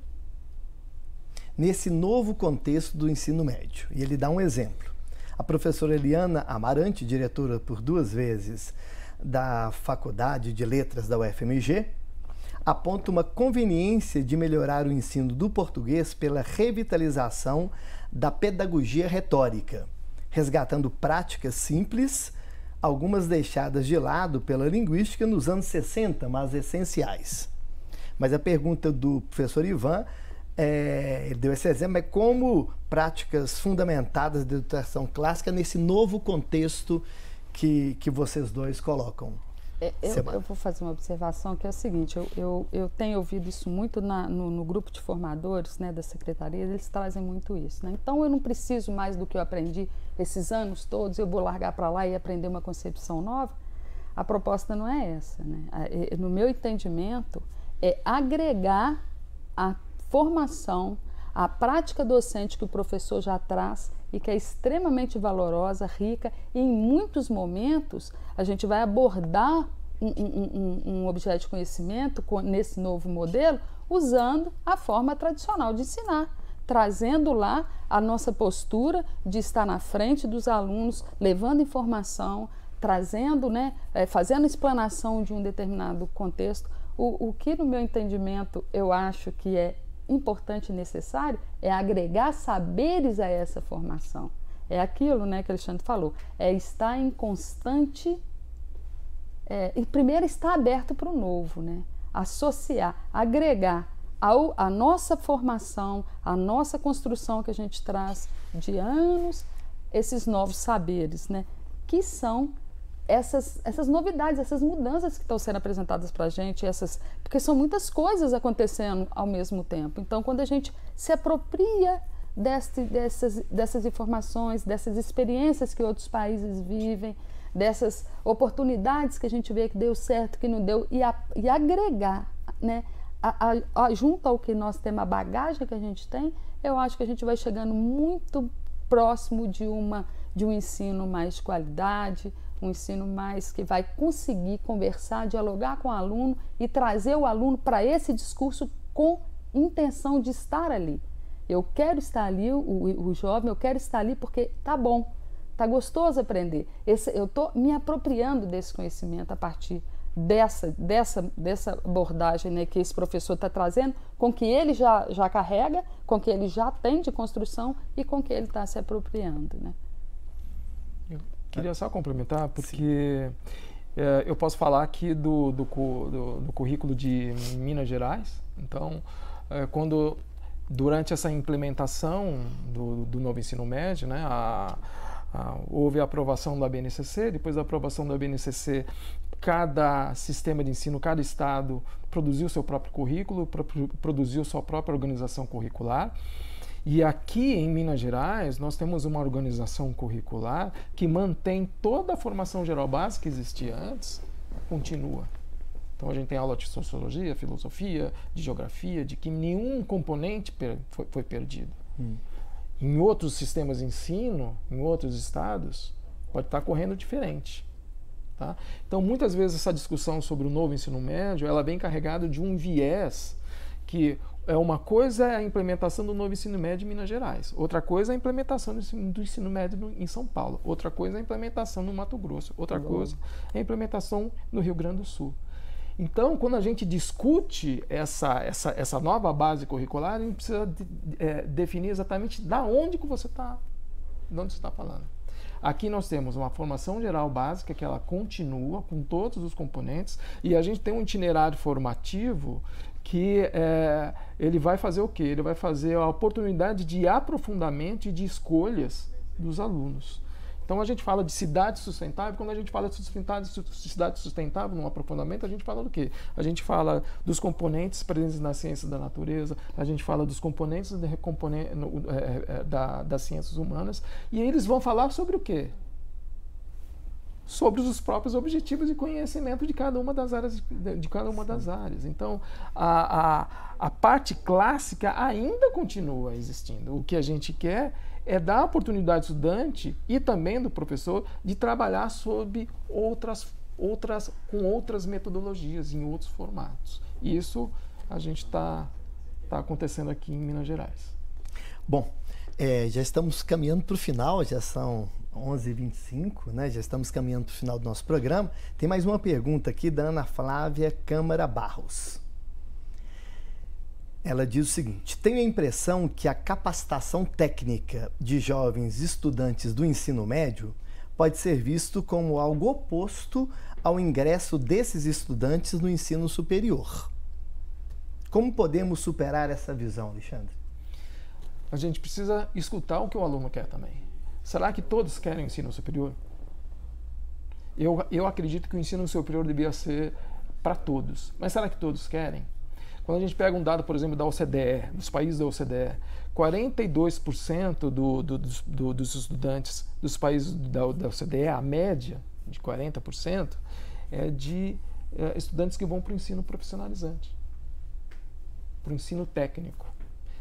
nesse novo contexto do ensino médio? E ele dá um exemplo. A professora Eliana Amarante, diretora por 2 vezes da Faculdade de Letras da UFMG, aponta uma conveniência de melhorar o ensino do português pela revitalização da pedagogia retórica, resgatando práticas simples, algumas deixadas de lado pela linguística nos anos 60, mas essenciais. Mas a pergunta do professor Ivan, ele deu esse exemplo, é como práticas fundamentadas da educação clássica nesse novo contexto que vocês dois colocam. Eu vou fazer uma observação que é o seguinte, eu tenho ouvido isso muito no grupo de formadores, né, da secretaria, eles trazem muito isso, né? Então eu não preciso mais do que eu aprendi esses anos todos, eu vou largar para lá e aprender uma concepção nova. A proposta não é essa, né? No meu entendimento, é agregar a formação, a prática docente que o professor já traz e que é extremamente valorosa, rica, e em muitos momentos a gente vai abordar um objeto de conhecimento nesse novo modelo usando a forma tradicional de ensinar, trazendo lá a nossa postura de estar na frente dos alunos, levando informação, trazendo, né, fazendo a explanação de um determinado contexto. O que, no meu entendimento, eu acho que é importante e necessário é agregar saberes a essa formação. É aquilo, né, que o Alexandre falou, é estar em constante... e primeiro estar aberto para o novo, né? Associar, agregar a nossa formação, a nossa construção que a gente traz de anos, esses novos saberes, né? Que são essas novidades, essas mudanças que estão sendo apresentadas para a gente, porque são muitas coisas acontecendo ao mesmo tempo. Então, quando a gente se apropria dessas informações, dessas experiências que outros países vivem, dessas oportunidades que a gente vê que deu certo, que não deu, e agregar, né, junto ao que nós temos, a bagagem que a gente tem, eu acho que a gente vai chegando muito próximo de um ensino mais de qualidade, um ensino mais que vai conseguir conversar, dialogar com o aluno e trazer o aluno para esse discurso com intenção de estar ali. Eu quero estar ali, o jovem, eu quero estar ali porque tá bom, tá gostoso aprender. Eu estou me apropriando desse conhecimento a partir dessa abordagem, né, que esse professor está trazendo, com que ele já carrega, com que ele já tem de construção e com que ele está se apropriando, né? Eu queria só complementar, porque eu posso falar aqui do currículo de Minas Gerais. Então, durante essa implementação do novo ensino médio, né, houve a aprovação da BNCC. Depois da aprovação da BNCC, cada sistema de ensino, cada estado produziu seu próprio currículo, produziu sua própria organização curricular. E aqui em Minas Gerais, nós temos uma organização curricular que mantém toda a formação geral básica que existia antes, continua. Então a gente tem aula de sociologia, filosofia, de geografia, de que nenhum componente foi perdido. Em outros sistemas de ensino, em outros estados, pode estar correndo diferente. Tá? Então, muitas vezes essa discussão sobre o novo ensino médio, ela vem carregada de um viés que uma coisa é a implementação do novo ensino médio em Minas Gerais, outra coisa é a implementação do ensino médio em São Paulo, outra coisa é a implementação no Mato Grosso, outra coisa é a implementação no Rio Grande do Sul. Então, quando a gente discute essa nova base curricular, a gente precisa definir exatamente de onde você está falando. Aqui nós temos uma formação geral básica que ela continua com todos os componentes e a gente tem um itinerário formativo que ele vai fazer o quê? Ele vai fazer a oportunidade de aprofundamento e de escolhas dos alunos. Então a gente fala de cidade sustentável. Quando a gente fala de cidade sustentável, num aprofundamento, a gente fala do quê? A gente fala dos componentes presentes na ciência da natureza, a gente fala dos componentes das ciências humanas, e eles vão falar sobre o quê? Sobre os próprios objetivos de conhecimento de cada uma das áreas. Então, a parte clássica ainda continua existindo. O que a gente quer é dar a oportunidade do estudante e também do professor de trabalhar sob com outras metodologias, em outros formatos. E isso a gente está acontecendo aqui em Minas Gerais. Bom, já estamos caminhando para o final, já são 11h25, né? Já estamos caminhando para o final do nosso programa. Tem mais uma pergunta aqui da Ana Flávia Câmara Barros. Ela diz o seguinte: tenho a impressão que a capacitação técnica de jovens estudantes do ensino médio pode ser visto como algo oposto ao ingresso desses estudantes no ensino superior. Como podemos superar essa visão, Alexandre? A gente precisa escutar o que o aluno quer também. Será que todos querem o ensino superior? Eu acredito que o ensino superior devia ser para todos. Mas será que todos querem? Quando a gente pega um dado, por exemplo, da OCDE, dos países da OCDE, 42% dos estudantes dos países da OCDE, a média de 40%, é de estudantes que vão para o ensino profissionalizante, para o ensino técnico.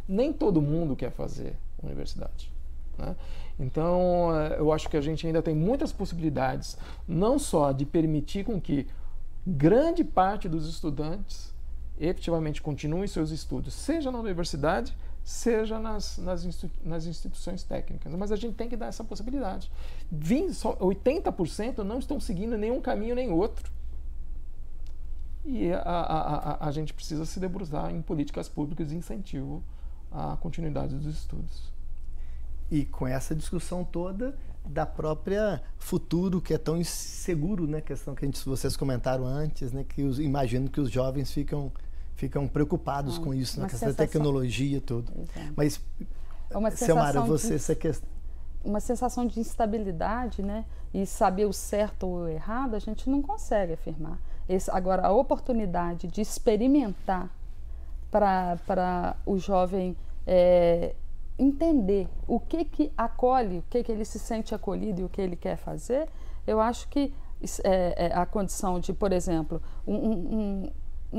Nem todo mundo quer fazer universidade, né? Então, eu acho que a gente ainda tem muitas possibilidades, não só de permitir com que grande parte dos estudantes efetivamente continuem seus estudos, seja na universidade, seja nas instituições técnicas. Mas a gente tem que dar essa possibilidade. 80% não estão seguindo nenhum caminho nem outro. E a gente precisa se debruçar em políticas públicas de incentivo à continuidade dos estudos. E com essa discussão toda da própria futuro, que é tão inseguro, né? Questão que vocês comentaram antes, né? Que imagino que os jovens ficam preocupados com isso, na questão da tecnologia e tudo. Exato. Mas, Selmara, essa questão... Uma sensação de instabilidade, né? E saber o certo ou o errado, a gente não consegue afirmar. Agora, a oportunidade de experimentar para o jovem entender o que acolhe, o que ele se sente acolhido e o que ele quer fazer, eu acho que a condição de, por exemplo, um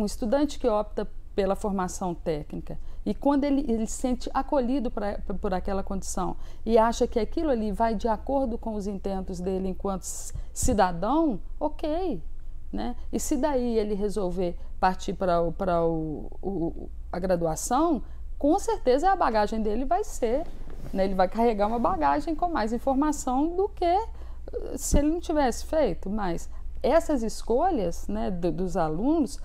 estudante que opta pela formação técnica, e quando ele se sente acolhido por aquela condição e acha que aquilo ali vai de acordo com os intentos dele enquanto cidadão, ok, né? E se daí ele resolver partir para a graduação, com certeza a bagagem dele vai ser, né? Ele vai carregar uma bagagem com mais informação do que se ele não tivesse feito. Mas essas escolhas, né, dos alunos,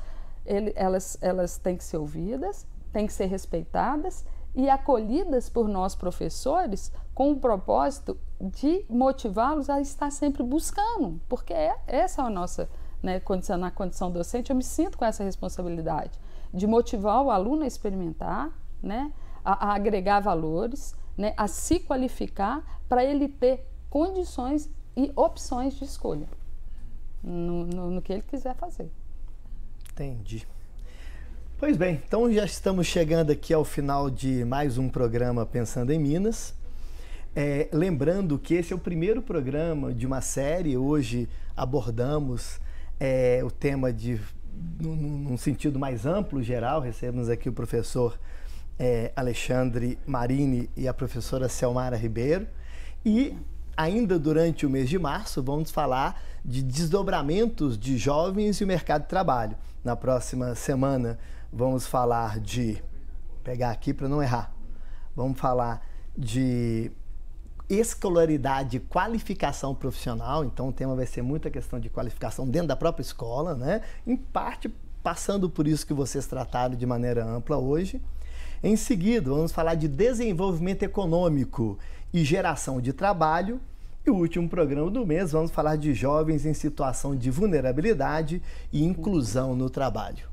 elas têm que ser ouvidas, têm que ser respeitadas e acolhidas por nós professores com o propósito de motivá-los a estar sempre buscando, porque essa é a nossa, né, condição, na condição docente. Eu me sinto com essa responsabilidade de motivar o aluno a experimentar, né, a agregar valores, né, a se qualificar para ele ter condições e opções de escolha no que ele quiser fazer. Entendi. Pois bem, então já estamos chegando aqui ao final de mais um programa Pensando em Minas. Lembrando que esse é o primeiro programa de uma série. Hoje abordamos o tema num sentido mais amplo, geral. Recebemos aqui o professor Alexandre Marini e a professora Selmara Ribeiro. E ainda durante o mês de março vamos falar de desdobramentos de jovens e o mercado de trabalho. Na próxima semana vamos falar de, vou pegar aqui para não errar, vamos falar de escolaridade e qualificação profissional. Então o tema vai ser muita questão de qualificação dentro da própria escola, né? Em parte passando por isso que vocês trataram de maneira ampla hoje. Em seguida vamos falar de desenvolvimento econômico e geração de trabalho. E o último programa do mês, vamos falar de jovens em situação de vulnerabilidade e inclusão no trabalho.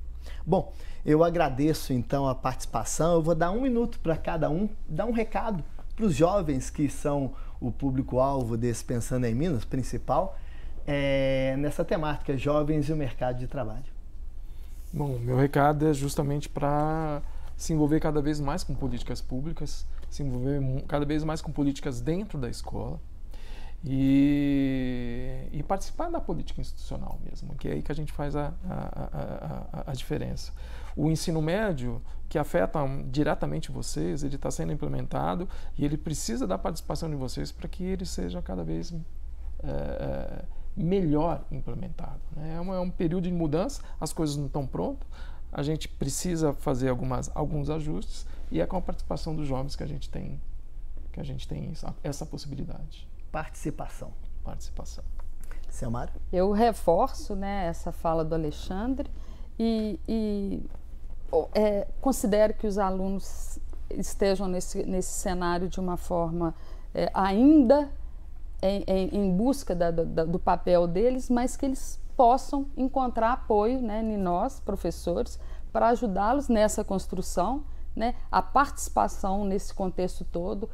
Bom, eu agradeço então a participação. Eu vou dar 1 minuto para cada um, dar um recado para os jovens que são o público-alvo desse Pensando em Minas principal, nessa temática, jovens e o mercado de trabalho. Bom, meu recado é justamente para se envolver cada vez mais com políticas públicas, se envolver cada vez mais com políticas dentro da escola, e participar da política institucional mesmo, que é aí que a gente faz a diferença. O ensino médio, que afeta diretamente vocês, ele está sendo implementado e ele precisa da participação de vocês para que ele seja cada vez melhor implementado, né? É um período de mudança, as coisas não estão prontas, a gente precisa fazer alguns ajustes e é com a participação dos jovens que a gente tem essa possibilidade. Participação. Selmara? Eu reforço, né, essa fala do Alexandre e considero que os alunos estejam nesse cenário de uma forma ainda em busca do papel deles, mas que eles possam encontrar apoio, né, em nós, professores, para ajudá-los nessa construção, né, a participação nesse contexto todo,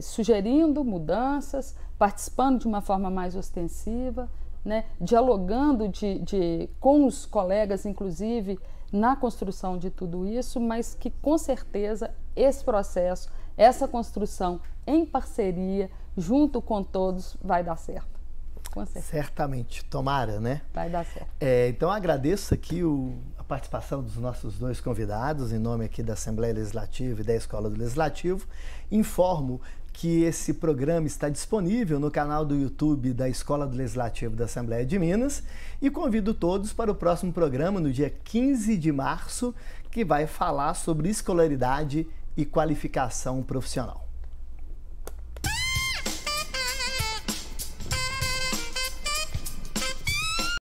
sugerindo mudanças, participando de uma forma mais ostensiva, né, dialogando com os colegas, inclusive, na construção de tudo isso, mas que, com certeza, esse processo, essa construção em parceria, junto com todos, vai dar certo. Com certeza. Certamente. Tomara, né? Vai dar certo. Então, agradeço aqui a participação dos nossos 2 convidados, em nome aqui da Assembleia Legislativa e da Escola do Legislativo. Informo que esse programa está disponível no canal do YouTube da Escola do Legislativo da Assembleia de Minas e convido todos para o próximo programa, no dia 15 de março, que vai falar sobre escolaridade e qualificação profissional.